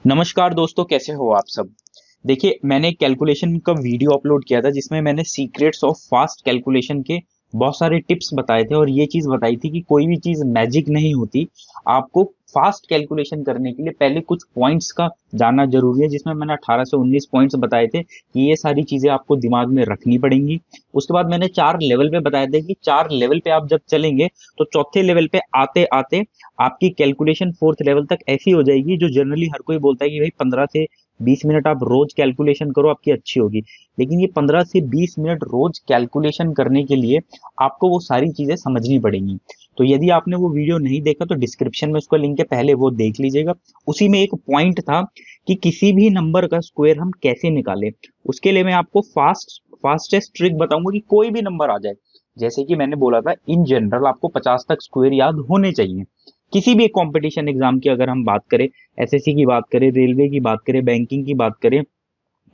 नमस्कार दोस्तों, कैसे हो आप सब। देखिए, मैंने कैलकुलेशन का वीडियो अपलोड किया था जिसमें मैंने सीक्रेट्स ऑफ फास्ट कैलकुलेशन के बहुत सारे टिप्स बताए थे और ये चीज बताई थी कि कोई भी चीज मैजिक नहीं होती। आपको फास्ट कैलकुलेशन करने के लिए पहले कुछ पॉइंट्स का जानना जरूरी है, जिसमें मैंने 18 से 19 पॉइंट्स बताए थे कि ये सारी चीजें आपको दिमाग में रखनी पड़ेंगी। उसके बाद मैंने 4 लेवल पे बताए थे कि 4 लेवल पे आप जब चलेंगे तो चौथे लेवल पे आते आते आपकी कैलकुलेशन 4th लेवल तक ऐसी हो जाएगी जो जनरली हर कोई बोलता है कि भाई 15 से 20 मिनट आप रोज कैलकुलेशन करो, आपकी अच्छी होगी। लेकिन ये 15 से 20 मिनट रोज कैलकुलेशन करने के लिए आपको वो सारी चीजें समझनी पड़ेंगी। तो यदि आपने वो वीडियो नहीं देखा तो डिस्क्रिप्शन में उसका लिंक है, पहले वो देख लीजिएगा। उसी में एक पॉइंट था कि किसी भी नंबर का स्क्वायर हम कैसे निकालें। उसके लिए मैं आपको फास्टेस्ट ट्रिक बताऊंगा कि कोई भी नंबर आ जाए। जैसे कि मैंने बोला था, इन जनरल आपको 50 तक स्क्वायर याद होने चाहिए। किसी भी कंपटीशन एग्जाम की अगर हम बात करें, एसएससी की बात करें, रेलवे की बात करें, बैंकिंग की बात करें,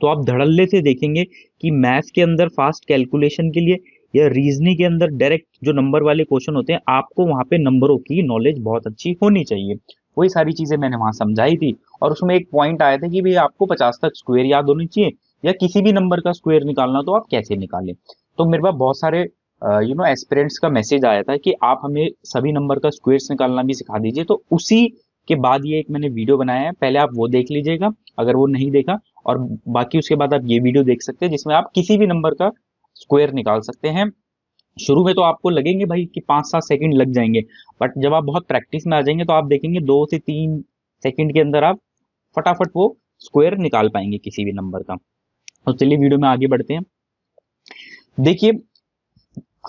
तो आप धड़ल्ले से देखेंगे कि मैथ्स के अंदर फास्ट कैलकुलेशन के लिए या रीजनिंग के अंदर डायरेक्ट जो नंबर वाले क्वेश्चन होते हैं, आपको वहां पे नंबरों की नॉलेज बहुत अच्छी होनी चाहिए। वही सारी चीजें मैंने वहां समझाई थी। और उसमें एक पॉइंट आया था कि भाई आपको 50 तक स्क्वायर याद होनी चाहिए, या किसी भी नंबर का स्क्वायर निकालना तो आप कैसे निकालें। तो मेरे पास बहुत सारे एस्पिरेंट्स का मैसेज आया था कि आप हमें सभी नंबर का स्क्वायर्स निकालना भी सिखा दीजिए। तो उसी के बाद ये एक मैंने वीडियो बनाया है, पहले आप वो देख लीजिएगा अगर वो नहीं देखा। और बाकी उसके बाद आप ये वीडियो देख सकते हैं जिसमें आप किसी भी नंबर का स्क्वायर निकाल सकते हैं। शुरू में तो आपको लगेंगे भाई कि 5-7 सेकंड लग जाएंगे, बट जब आप बहुत प्रैक्टिस में आ जाएंगे तो आप देखेंगे 2 से 3 सेकंड के अंदर आप फटाफट वो स्क्वायर निकाल पाएंगे किसी भी नंबर का। तो चलिए वीडियो में आगे बढ़ते हैं। देखिए,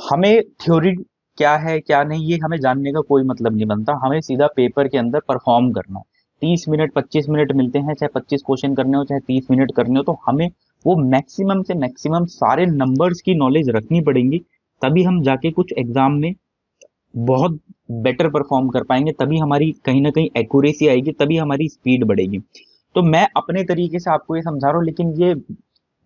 हमें थ्योरी क्या है क्या नहीं ये हमें जानने का कोई मतलब नहीं बनता, हमें सीधा पेपर के अंदर परफॉर्म करना है। 30 मिनट 25 मिनट मिलते हैं, चाहे 25 क्वेश्चन करने हो चाहे 30 मिनट करने हो, तो हमें वो मैक्सिमम से मैक्सिमम सारे नंबर्स की नॉलेज रखनी पड़ेगी। तभी हम जाके कुछ एग्जाम में बहुत बेटर परफॉर्म कर पाएंगे, तभी हमारी कहीं ना कहीं एक्यूरेसी आएगी, तभी हमारी स्पीड बढ़ेगी। तो मैं अपने तरीके से आपको ये समझा रहा हूँ, लेकिन ये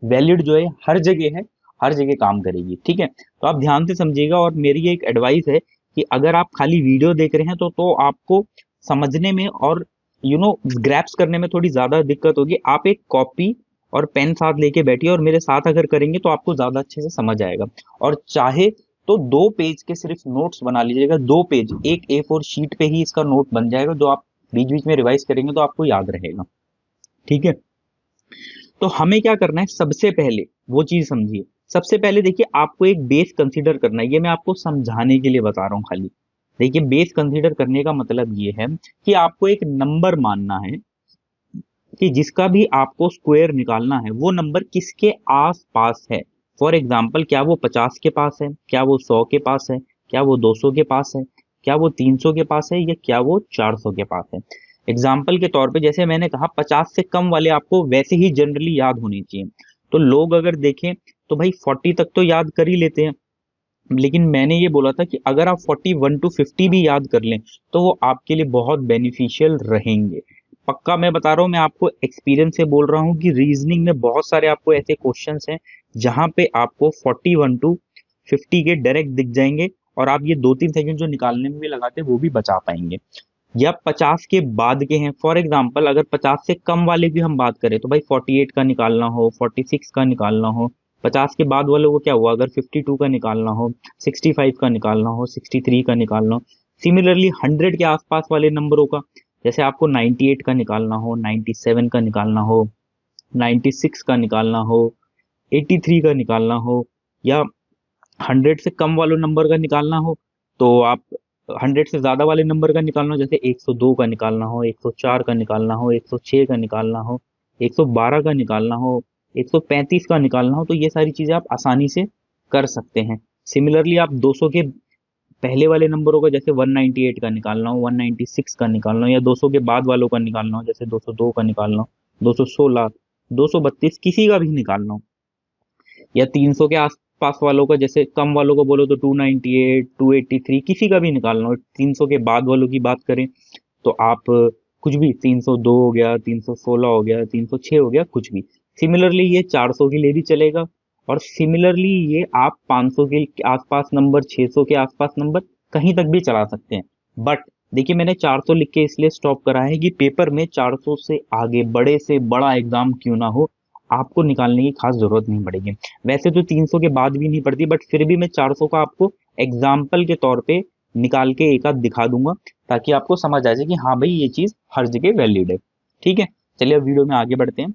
वैलिड जो है हर जगह है, हर जगह काम करेगी, ठीक है। तो आप ध्यान से समझिएगा, और मेरी एक एडवाइस है कि अगर आप खाली वीडियो देख रहे हैं तो आपको समझने में और ग्रैप्स करने में थोड़ी ज्यादा दिक्कत होगी। आप एक कॉपी और पेन साथ लेके बैठिए और मेरे साथ अगर करेंगे तो आपको ज्यादा अच्छे से समझ आएगा। और चाहे तो 2 पेज के सिर्फ नोट्स बना लीजिएगा, 2 पेज, एक A4 शीट पे ही इसका नोट बन जाएगा, जो आप बीच बीच में रिवाइज करेंगे तो आपको याद रहेगा, ठीक है। तो हमें क्या करना है, सबसे पहले वो चीज समझिए। सबसे पहले देखिए, आपको एक बेस कंसीडर करना है, ये मैं आपको समझाने के लिए बता रहा हूँ खाली। देखिए, बेस कंसीडर करने का मतलब ये है कि आपको एक नंबर मानना है कि जिसका भी आपको स्क्वायर निकालना है वो नंबर किसके आस पास है। फॉर एग्जाम्पल, क्या वो 50 के पास है, क्या वो 100 के पास है, क्या वो 200 के पास है, क्या वो 300 के पास है, या क्या वो 400 के पास है। एग्जाम्पल के तौर पे जैसे मैंने कहा, 50 से कम वाले आपको वैसे ही जनरली याद होने चाहिए। तो लोग अगर देखें तो भाई 40 तक तो याद कर ही लेते हैं, लेकिन मैंने ये बोला था कि अगर आप 41 to 50 भी याद कर लें तो वो आपके लिए बहुत बेनिफिशियल रहेंगे। पक्का मैं बता रहा हूँ, मैं आपको एक्सपीरियंस से बोल रहा हूँ कि रीजनिंग में बहुत सारे आपको ऐसे क्वेश्चंस हैं जहां पे आपको 41 to 50 के डायरेक्ट दिख जाएंगे, और आप ये 2-3 सेकंड जो निकालने में भी लगाते हैं वो भी बचा पाएंगे। या 50 के बाद के हैं, फॉर एग्जाम्पल अगर 50 से कम वाले की हम बात करें तो भाई 48 का निकालना हो, 46 का निकालना हो। 50 के बाद वालों को क्या हुआ, अगर 52 का निकालना हो, 65 का निकालना हो, 63 का निकालना हो। सिमिलरली 100 के आसपास वाले नंबरों का, जैसे आपको 98 का निकालना हो, 97 का निकालना हो, 96 का निकालना हो, 83 का निकालना हो, या 100 से कम वाले नंबर का निकालना हो, तो आप 100 से ज्यादा वाले नंबर का निकालना हो, जैसे 102 का निकालना हो, 104 का निकालना हो, 106 का निकालना हो, 112 का निकालना हो, 135 का निकालना हो, तो ये सारी चीजें आप आसानी से कर सकते हैं। सिमिलरली आप 200 के पहले वाले नंबरों का, जैसे 198 का निकालना हो, 196 का निकालना हो, या 200 के बाद वालों का निकालना हो, जैसे 202 का निकालना हो, 216, 232, किसी का भी निकालना हो। या 300 के आसपास वालों का, जैसे कम वालों को बोलो तो 298, 283, किसी का भी निकालना हो। 300 के बाद वालों की बात करें तो आप कुछ भी, 302 हो गया, 316 हो गया, 306 हो गया, कुछ भी। सिमिलरली ये 400 के लिए भी चलेगा, और सिमिलरली ये आप 500 के आसपास नंबर, 600 के आसपास नंबर, कहीं तक भी चला सकते हैं। बट देखिए मैंने 400 लिख के इसलिए स्टॉप करा है कि पेपर में 400 से आगे बड़े से बड़ा एग्जाम क्यों ना हो, आपको निकालने की खास जरूरत नहीं पड़ेगी। वैसे तो 300 के बाद भी नहीं पड़ती, बट फिर भी मैं 400 का आपको एग्जाम्पल के तौर पे निकाल के एक आध दिखा दूंगा, ताकि आपको समझ आ जाए कि हाँ भाई ये चीज हर जगह वैलिड है। ठीक है, चलिए अब वीडियो में आगे बढ़ते हैं।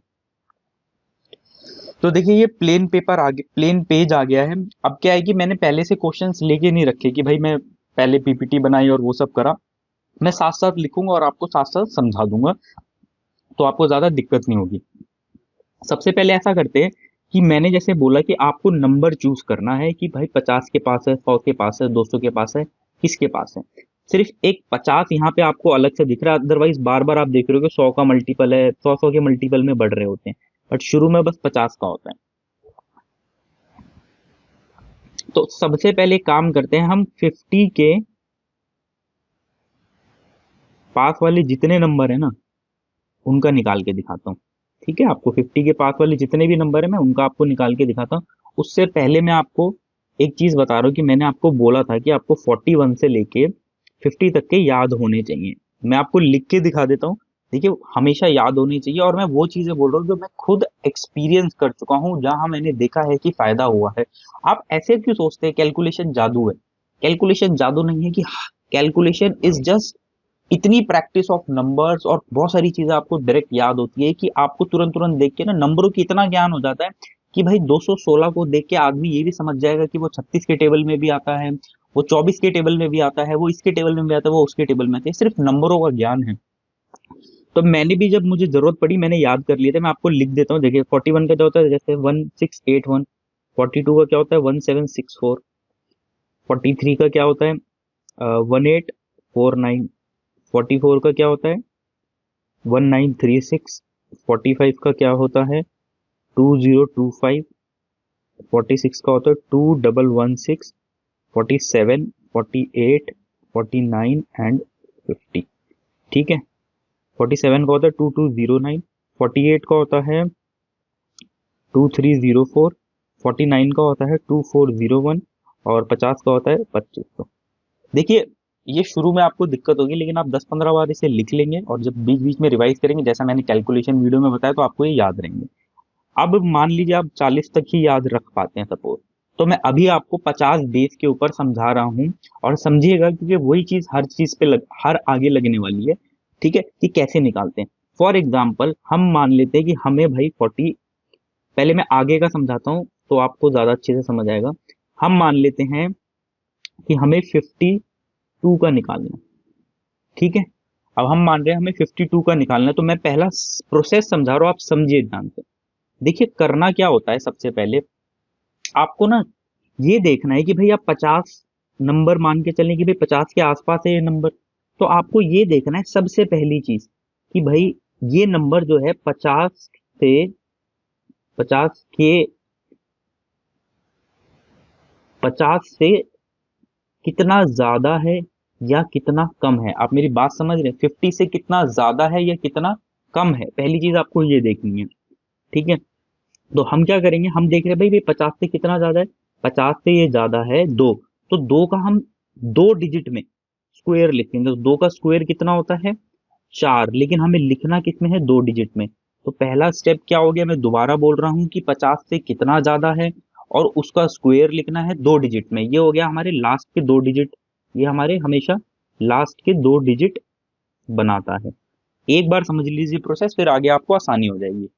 तो देखिए ये प्लेन पेपर आगे, प्लेन पेज आ गया है। अब क्या है कि मैंने पहले से क्वेश्चंस लेके नहीं रखे कि भाई मैं पहले पीपीटी बनाई और वो सब करा। मैं साथ साथ लिखूंगा और आपको साथ साथ समझा दूंगा, तो आपको ज्यादा दिक्कत नहीं होगी। सबसे पहले ऐसा करते हैं कि मैंने जैसे बोला कि आपको नंबर चूज करना है कि भाई 50 के पास है, 100 के पास है, 200 के पास है, किसके पास है। सिर्फ एक 50 यहाँ पे आपको अलग से दिख रहा है, अदरवाइज बार बार आप देख रहे हो कि 100 का मल्टीपल है, 100 के मल्टीपल में बढ़ रहे होते हैं, बट शुरू में बस 50 का होता है। तो सबसे पहले काम करते हैं हम 50 के पास वाले जितने नंबर है ना उनका निकाल के दिखाता हूँ। ठीक है, आपको 50 के पास वाले जितने भी नंबर है मैं उनका आपको निकाल के दिखाता हूँ। उससे पहले मैं आपको एक चीज बता रहा हूँ कि मैंने आपको बोला था कि आपको 41 से लेके 50 तक के याद होने चाहिए। मैं आपको लिख के दिखा देता हूँ। देखिए हमेशा याद होनी चाहिए, और मैं वो चीजें बोल रहा हूँ जो मैं खुद एक्सपीरियंस कर चुका हूँ, जहां मैंने देखा है कि फायदा हुआ है। आप ऐसे क्यों सोचते हैं कैलकुलेशन जादू है? कैलकुलेशन जादू नहीं है। कि कैलकुलेशन इज जस्ट इतनी प्रैक्टिस ऑफ नंबर्स, और बहुत सारी चीजें आपको डायरेक्ट याद होती है कि आपको तुरंत तुरंत देख के ना नंबरों की इतना ज्ञान हो जाता है कि भाई 216 को देख के आदमी ये भी समझ जाएगा कि वो 36 के टेबल में भी आता है, वो 24 के टेबल में भी आता है, वो इसके टेबल में भी आता है, वो उसके टेबल में आता है। सिर्फ नंबरों का ज्ञान है। तो मैंने भी जब मुझे जरूरत पड़ी मैंने याद कर लिए थे। मैं आपको लिख देता हूँ। देखिए 41 का क्या होता है, जैसे 1681। 42 का क्या होता है, 1764। 43 का क्या होता है, 1849। 44 का क्या होता है, 1936। 45 का क्या होता है, 2025। 46 का होता है 2116। 47, 48, 49 एंड 50। ठीक है, 47 का होता है 2209। 48 का होता है 2304। 49 का होता है 2401। और 50 का होता है 2500। देखिए ये शुरू में आपको दिक्कत होगी, लेकिन आप 10-15 बार इसे लिख लेंगे और जब बीच बीच में रिवाइज करेंगे, जैसा मैंने कैलकुलेशन वीडियो में बताया, तो आपको ये याद रहेंगे। अब मान लीजिए आप 40 तक ही याद रख पाते हैं सपोज, तो मैं अभी आपको 50 बेस के ऊपर समझा रहा हूँ, और समझिएगा क्योंकि वही चीज हर चीज पे हर आगे लगने वाली है। ठीक है, कि कैसे निकालते हैं। फॉर एग्जाम्पल हम मान लेते हैं कि हमें भाई 40, पहले मैं आगे का समझाता हूँ तो आपको ज्यादा अच्छे से समझ आएगा। हम मान लेते हैं कि हमें 52 का निकालना है। ठीक है, अब हम मान रहे हैं हमें 52 का निकालना है, तो मैं पहला प्रोसेस समझा रहा हूँ, आप समझिए ध्यान से। देखिए करना क्या होता है, सबसे पहले आपको ना ये देखना है कि भाई आप 50 नंबर मान के चलें कि भाई 50 के आसपास है ये नंबर। तो आपको ये देखना है सबसे पहली चीज कि भाई ये नंबर जो है 50 के 50 से कितना ज्यादा है या कितना कम है। आप मेरी बात समझ रहे हैं, 50 से कितना ज्यादा है या कितना कम है, पहली चीज आपको ये देखनी है। ठीक है, तो हम क्या करेंगे, हम देख रहे हैं भाई 50 से कितना ज्यादा है, 50 से ये ज्यादा है 2। तो 2 का हम 2 डिजिट में स्क्वायर लिखेंगे। तो 2 का स्क्वायर कितना होता है, 4, लेकिन हमें लिखना किस में है, 2 डिजिट में। तो पहला स्टेप क्या हो गया, मैं दोबारा बोल रहा हूँ कि 50 से कितना ज्यादा है और उसका स्क्वायर लिखना है 2 डिजिट में। ये हो गया हमारे लास्ट के 2 डिजिट। ये हमारे हमेशा लास्ट के 2 डिजिट बनाता है। एक बार समझ लीजिए प्रोसेस, फिर आगे आपको आसानी हो जाएगी।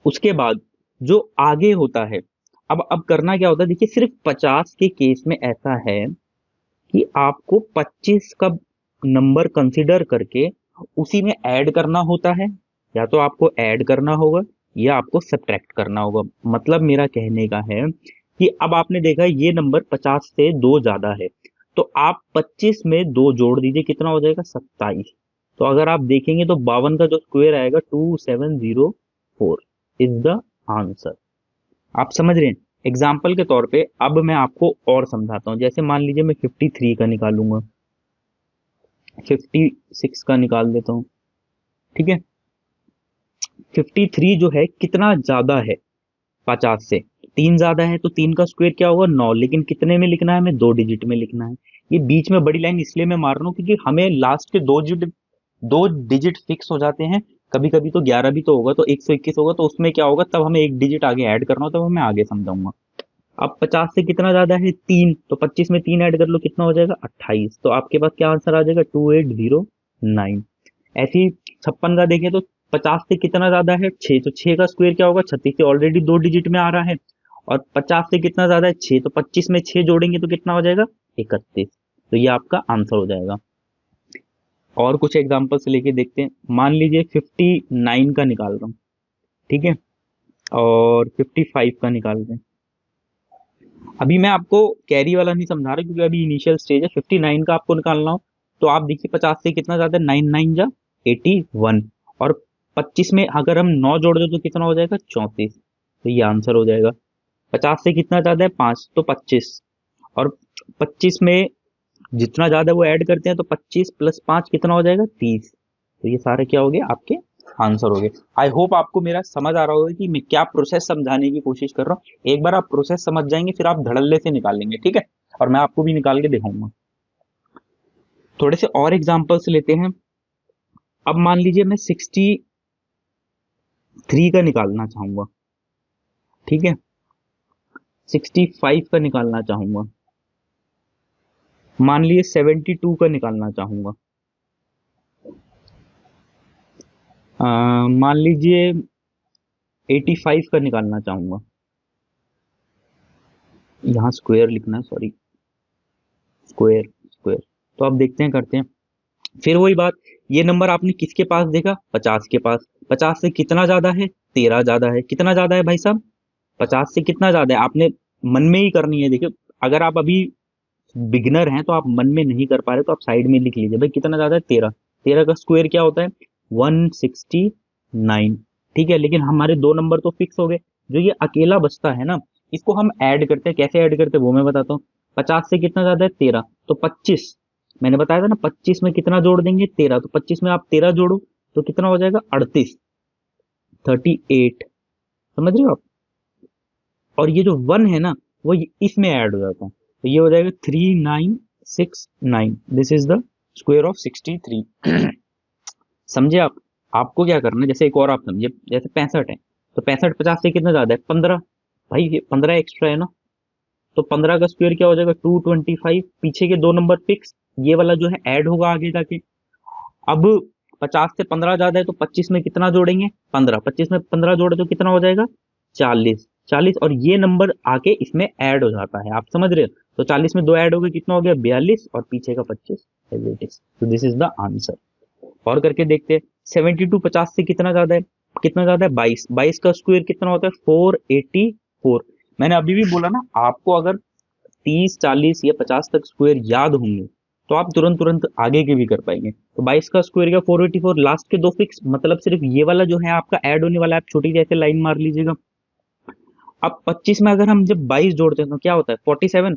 उसके बाद जो आगे होता है, अब करना क्या होता है, देखिए सिर्फ 50 के केस में ऐसा है कि आपको 25 का नंबर कंसिडर करके उसी में ऐड करना होता है। या तो आपको ऐड करना होगा या आपको सब्ट्रैक्ट करना होगा। मतलब मेरा कहने का है कि अब आपने देखा ये नंबर 50 से 2 ज्यादा है, तो आप 25 में 2 जोड़ दीजिए, कितना हो जाएगा, 27। तो अगर आप देखेंगे तो 52 का जो स्क्वायर आएगा 2704 इज द आंसर। आप समझ रहे हैं। एग्जाम्पल के तौर पे अब मैं आपको और समझाता हूँ। जैसे मान लीजिए मैं 53 का निकालूंगा, 56 का निकाल देता हूँ। ठीक है, 53 जो है कितना ज्यादा है 50 से, 3 ज्यादा है तो 3 का स्क्वायर क्या होगा 9, लेकिन कितने में लिखना है हमें, 2 डिजिट में लिखना है। ये बीच में बड़ी लाइन इसलिए मैं मार रहा हूँ क्योंकि हमें लास्ट के 2 डिजिट फिक्स हो जाते हैं। कभी कभी तो 11 भी तो होगा, तो 121 होगा, तो उसमें क्या होगा, तब हमें एक डिजिट आगे ऐड करना हो, तब मैं आगे समझाऊंगा। अब 50 से कितना ज्यादा है 3, तो 25 में 3 ऐड कर लो, कितना हो जाएगा 28। तो आपके पास क्या आंसर आ जाएगा 2809। ऐसे ही 56 का देखें तो 50 से कितना ज्यादा है 6, तो 6 का स्क्वायर क्या होगा 36, से ऑलरेडी 2 डिजिट में आ रहा है। और 50 से कितना ज्यादा है 6, तो 25 में 6 जोड़ेंगे तो कितना हो जाएगा 31। तो ये आपका आंसर हो जाएगा। और कुछ एग्जाम्पल से लेके देखते हैं। मान लीजिए 59 का निकाल रहा हूँ, ठीक है, और 55 का निकाल रहे हैं। अभी मैं आपको कैरी वाला नहीं समझा रहा क्योंकि अभी इनिशियल स्टेज है। 59 का आपको निकालना हो तो आप देखिए 50 से कितना ज्यादा है 9 9 जा 81, और 25 में अगर हम 9 जोड़ दो तो कितना हो जाएगा 34। तो ये आंसर हो जाएगा। 50 से कितना ज्यादा है 5, तो 25, और 25 में जितना ज्यादा वो ऐड करते हैं तो 25 प्लस 5 कितना हो जाएगा 30। तो ये सारे क्या हो गए आपके आंसर हो गए। आई होप आपको मेरा समझ आ रहा होगा कि मैं क्या प्रोसेस समझाने की कोशिश कर रहा हूँ। एक बार आप प्रोसेस समझ जाएंगे फिर आप धड़ल्ले से निकालेंगे, ठीक है, और मैं आपको भी निकाल के दिखाऊंगा। थोड़े से और एग्जाम्पल्स लेते हैं। अब मान लीजिए मैं 63 का निकालना चाहूंगा, ठीक है, 65 का निकालना चाहूंगा, मान लीजिए 72 का निकालना चाहूंगा, मान लीजिए 85 का निकालना चाहूंगा। यहाँ स्क्वायर लिखना है, सॉरी, स्क्वायर स्क्वायर। तो अब देखते हैं, करते हैं। फिर वही बात, ये नंबर आपने किसके पास देखा 50 के पास। 50 से कितना ज्यादा है 13 ज्यादा है। कितना ज्यादा है भाई साहब 50 से कितना ज्यादा है, आपने मन में ही करनी है। देखिए अगर आप अभी बिगिनर हैं तो आप मन में नहीं कर पा रहे तो आप साइड में लिख लीजिए भाई कितना ज्यादा है 13। 13 का स्क्वायर क्या होता है 169, ठीक है। लेकिन हमारे दो नंबर तो फिक्स हो गए, जो ये अकेला बचता है ना इसको हम ऐड करते हैं। कैसे ऐड करते हैं वो मैं बताता हूँ। 50 से कितना ज्यादा है 13, तो 25, मैंने बताया था ना 25 में कितना जोड़ देंगे 13, तो 25 में आप 13 जोड़ो तो कितना हो जाएगा 38, 38, समझ रहे हो आप। और ये जो 1 है ना वो इसमें ऐड हो जाता है, तो ये हो जाएगा 3969। This is the square of 63। समझे आप। आपको क्या करना है, जैसे एक और आप समझिए, जैसे 65 है तो 65 50 से कितना ज्यादा है 15, भाई ये 15 एक्स्ट्रा है ना, तो 15 का स्क्वायर क्या हो जाएगा 225। पीछे के दो नंबर फिक्स, ये वाला जो है ऐड होगा आगे जाके। अब 50 से 15 ज्यादा है तो 25 में कितना जोड़ेंगे 15, 25 में 15 जोड़े तो कितना हो जाएगा 40, 40, और ये नंबर आके इसमें ऐड हो जाता है, आप समझ रहे हो। तो 40 में 2 ऐड हो गए कितना हो गया 42, और पीछे का 25। तो दिस इज द आंसर। और करके देखते हैं 72 50 से कितना ज्यादा है, कितना ज्यादा है 22, 22 का स्क्वायर कितना होता है 484। मैंने अभी भी बोला ना, आपको अगर 30 40 या 50 तक स्क्वायर याद होंगे तो आप तुरंत तुरंत आगे के भी कर पाएंगे। तो 22 का स्क्वायर क्या 484, लास्ट के दो फिक्स, मतलब सिर्फ ये वाला जो है आपका ऐड होने वाला है, आप छोटी जैसे लाइन मार लीजिएगा। अब 25 में अगर हम जब 22 जोड़ते हैं तो क्या होता है 47,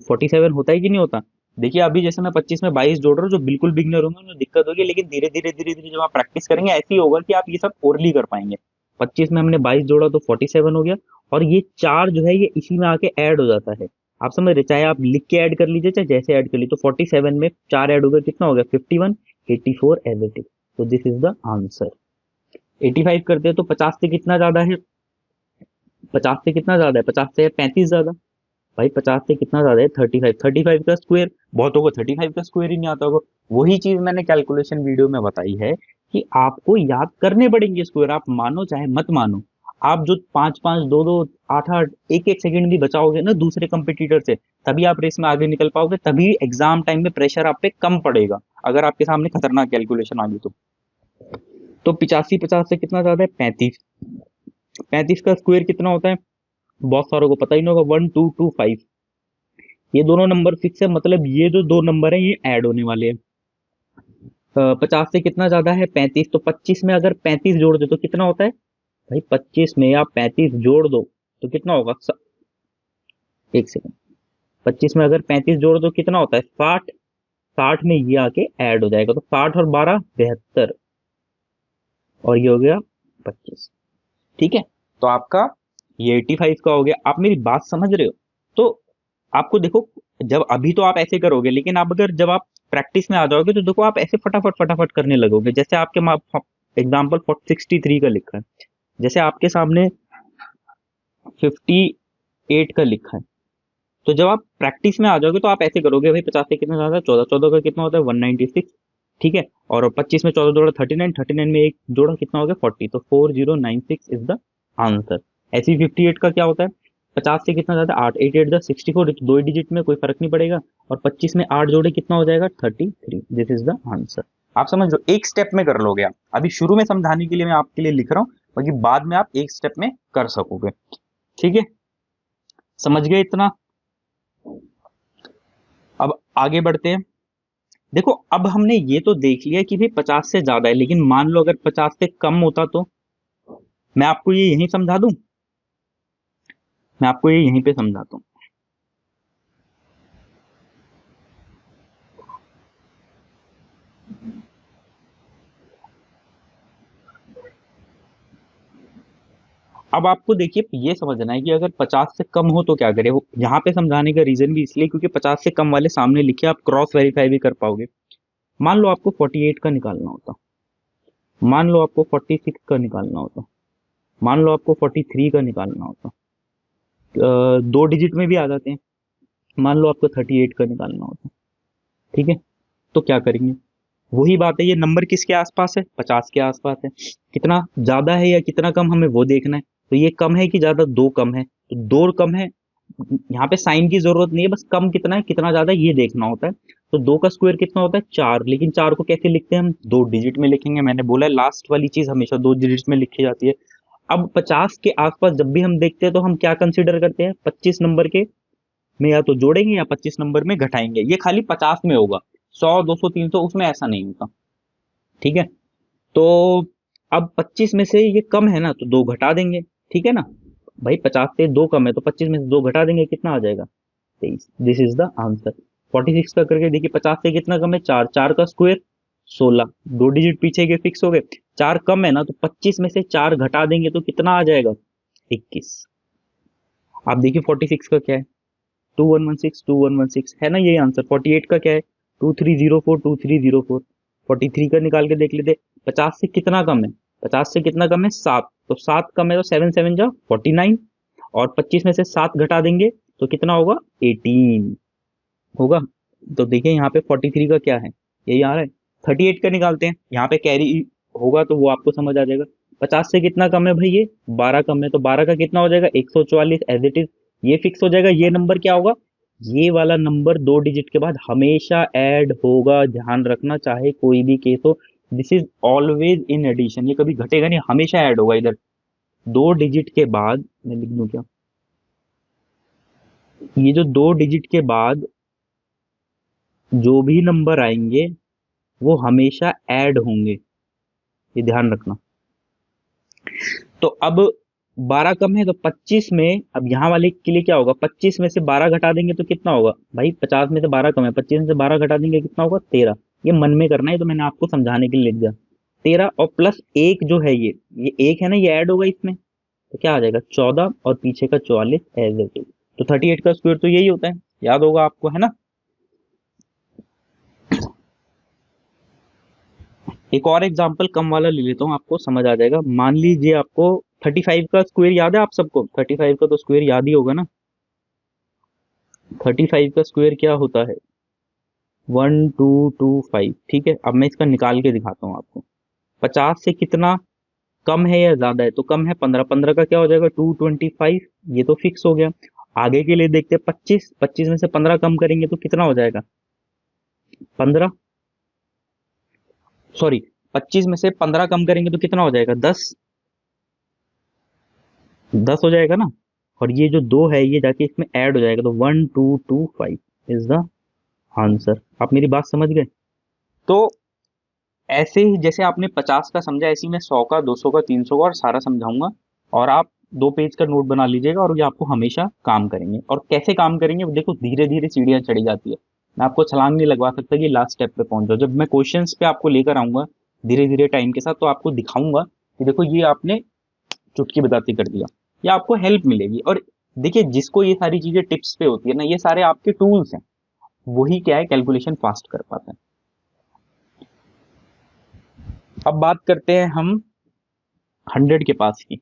47 होता है कि नहीं होता। देखिए अभी जैसे मैं 25 में 22 जोड़ रहा हूँ, जो बिल्कुल बिगनर होंगे उन्हें दिक्कत होगी, लेकिन धीरे धीरे धीरे धीरे जब आप प्रैक्टिस करेंगे ऐसे ही होगा कि आप ये सब ओरली कर पाएंगे। 25 में हमने 22 जोड़ा तो 47 हो गया, और ये 4 जो है ये इसी में आके ऐड हो जाता है। आप समझ रहे, चाहे आप लिख के ऐड कर लीजिए चाहे जैसे ऐड कर लीजिए। तो 47 में 4 ऐड हो गया कितना हो गया 51, 84 एज इट इज। तो दिस इज द आंसर। 85 करते हैं तो 50 से कितना ज्यादा है, 50 से कितना ज्यादा है 50 से 35 ज्यादा। भाई 50 से कितना ज्यादा है 35, 35 का स्क्वायर, बहुत होगा 35 का स्क्वायर ही नहीं आता होगा। वही चीज मैंने कैलकुलेशन वीडियो में बताई है कि आपको याद करने पड़ेंगे स्क्वायर, आप मानो चाहे मत मानो। आप जो 5 5 2 2 8 8 1 1 सेकंड भी बचाओगे ना दूसरे कंपटीटर से, तभी आप रेस में आगे निकल पाओगे, तभी एग्जाम टाइम में प्रेशर आप पे कम पड़ेगा। अगर आपके सामने खतरनाक कैलकुलेशन आ गई तो 85 50 से कितना ज्यादा है 35, 35 का स्क्वायर कितना होता है बहुत सारों को पता ही नहीं होगा 1225। ये दोनों नंबर फिक्स है, मतलब ये जो दो नंबर है ये ऐड होने वाले हैं। 50 से कितना ज्यादा है 35, तो 25 में अगर 35 जोड़ दो तो कितना होता है भाई 25 में आप 35 जोड़ दो तो कितना होगा एक सेकंड, 25 में अगर 35 जोड़ दो कितना होता है 60, 60 में ये आके ऐड हो जाएगा, तो 60 और 12 72, और ये हो गया 25, ठीक है। तो आपका ये 85 का हो गया। आप मेरी बात समझ रहे हो? तो आपको देखो, जब अभी तो आप ऐसे करोगे, लेकिन आप अगर जब आप प्रैक्टिस में आ जाओगे तो देखो आप ऐसे फटाफट फटाफट करने लगोगे। जैसे आपके एग्जाम्पल 63 का लिखा है, जैसे आपके सामने 58 का लिखा है, तो जब आप प्रैक्टिस में आ जाओगे तो आप ऐसे करोगे, भाई 50 से कितना ज्यादा है, 14, 14 का कितना होता है 196, ठीक है, और 25 में 14 जोड़ा 39, 39 में एक जोड़ा कितना हो गया 40, तो 4096 इज द आंसर। ऐसे ही 58 का क्या होता है, 50 से कितना ज्यादा 8, 8 8 64, दो डिजिट में कोई फर्क नहीं पड़ेगा, और 25 में 8 जोड़े कितना हो जाएगा 33, दिस इज द आंसर। आप समझ लो, एक स्टेप में कर लोगे आप। अभी शुरू में समझाने के लिए मैं आपके लिए लिख रहा हूँ, बाकी बाद में आप एक स्टेप में कर सकोगे, ठीक है, समझ गए इतना? अब आगे बढ़ते हैं। देखो अब हमने ये तो देख लिया कि भाई 50 से ज्यादा है, लेकिन मान लो अगर 50 से कम होता तो मैं आपको ये यहीं समझा दूं, मैं आपको ये यहीं पे समझाता हूँ। अब आपको देखिए ये समझना है कि अगर 50 से कम हो तो क्या करें। यहाँ पे समझाने का रीजन भी इसलिए क्योंकि 50 से कम वाले सामने लिखे, आप क्रॉस वेरीफाई भी कर पाओगे। मान लो आपको 48 का निकालना होता, मान लो आपको 46 का निकालना होता, मान लो आपको 43 का निकालना होता, दो डिजिट में भी आ जाते हैं। मान लो आपको 38 का निकालना होता, ठीक है, तो क्या करेंगे? वही बात है, ये नंबर किसके आसपास है, 50 के आसपास है। कितना ज्यादा है या कितना कम हमें वो देखना है। तो ये कम है कि ज्यादा, दो कम है, तो दो कम है, यहाँ पे साइन की जरूरत नहीं है, बस कम कितना है कितना ज्यादा है ये देखना होता है। तो दो का स्क्वायर कितना होता है 4, लेकिन 4 को कैसे लिखते हैं हम, दो डिजिट में लिखेंगे। मैंने बोला लास्ट वाली चीज हमेशा दो डिजिट में लिखी जाती है। अब 50 के आसपास जब भी हम देखते हैं तो हम क्या कंसिडर करते हैं, 25 नंबर के में या तो जोड़ेंगे या 25 नंबर में घटाएंगे। ये खाली 50 में होगा, 100 200 300 उसमें ऐसा नहीं होता, ठीक है। तो अब 25 में से ये कम है ना, तो दो घटा देंगे, ठीक है ना। भाई 50 से दो कम है तो 25 में से दो घटा देंगे, कितना आ जाएगा 23, दिस इज द आंसर। 46 का करके देखिए, 50 से कितना कम है 4, 4 का स्क्वायर 16, दो डिजिट पीछे के फिक्स हो गए। 4 कम है ना, तो 25 में से 4 घटा देंगे तो कितना आ जाएगा 21। आप देखिए 46 का क्या है, 2116, 2116 है ना, यही आंसर। 48 का क्या है, 2304, 2304। 43 का निकाल के देख लेते, 50 से कितना कम है, 50 से कितना कम है 7, तो 7 कम है तो 7 7 जा 49, और 25 में से 7 घटा देंगे तो कितना होगा 18 होगा। तो देखिए यहाँ पे 43 का क्या है, यही आ रहा है। 38 का निकालते हैं, यहाँ पे कैरी होगा तो वो आपको समझ आ जाएगा। 50 से कितना कम है भाई, ये 12 कम है, तो 12 का कितना हो जाएगा 144, एज इट इज ये फिक्स हो जाएगा। ये नंबर क्या होगा, ये वाला नंबर दो डिजिट के बाद हमेशा ऐड होगा, ध्यान रखना, चाहे कोई भी केस हो। This is always in addition, ये कभी घटेगा नहीं, हमेशा ऐड होगा इधर। दो डिजिट के बाद मैं लिख दूं क्या, ये जो दो डिजिट के बाद जो भी नंबर आएंगे वो हमेशा ऐड होंगे, ये ध्यान रखना। तो अब 12 कम है तो 25 में, अब यहाँ वाले के लिए क्या होगा, 25 में से 12 घटा देंगे तो कितना होगा भाई, 50 में से 12 कम है, 25 में से 12 घटा देंगे कितना होगा 13। ये मन में करना है, तो मैंने आपको समझाने के लिए लिख दिया। 13 और प्लस एक जो है ये एक है ना, ये ऐड होगा इसमें, तो क्या आ जाएगा 14, और पीछे का 44 एज इट इज। तो 38 का स्क्वायर तो यही होता है, याद होगा आपको, है ना। एक और एग्जांपल कम वाला ले लेता हूँ, आपको समझ आ जाएगा। मान लीजिए आपको 35 का स्क्वायर याद है, आप सबको 35 का तो स्क्वायर याद ही होगा ना। 35 का स्क्वायर क्या होता है 1225, ठीक है। अब मैं इसका निकाल के दिखाता हूँ आपको। 50 से कितना कम है या ज्यादा है, तो कम है 15, 15 का क्या हो जाएगा 225, ये तो फिक्स हो गया। आगे के लिए देखते हैं 25, 25 में से 15 कम करेंगे तो कितना हो जाएगा 15, सॉरी 25 में से 15 कम करेंगे तो कितना हो जाएगा 10, 10 हो जाएगा ना। और ये जो दो है ये जाके इसमें ऐड हो जाएगा, तो 1225 इज द आंसर। आप मेरी बात समझ गए? तो ऐसे ही जैसे आपने 50 का समझा, ऐसे ही मैं 100 का 200 का 300 का और सारा समझाऊंगा, और आप 2 पेज का नोट बना लीजिएगा, और ये आपको हमेशा काम करेंगे। और कैसे काम करेंगे वो देखो, धीरे धीरे सीढ़ियां चढ़ी जाती है। मैं आपको छलांग नहीं लगवा सकता कि लास्ट स्टेप पे पहुंच जाओ। जब मैं क्वेश्चंस पे आपको लेकर आऊंगा धीरे धीरे टाइम के साथ, तो आपको दिखाऊंगा कि देखो ये आपने चुटकी बजाते कर दिया। या आपको हेल्प मिलेगी। और देखिए, जिसको ये सारी चीजें टिप्स पे होती है ना, ये सारे आपके टूल्स हैं, वही क्या है, कैलकुलेशन फास्ट कर पाते हैं। अब बात करते हैं हम 100 के पास की,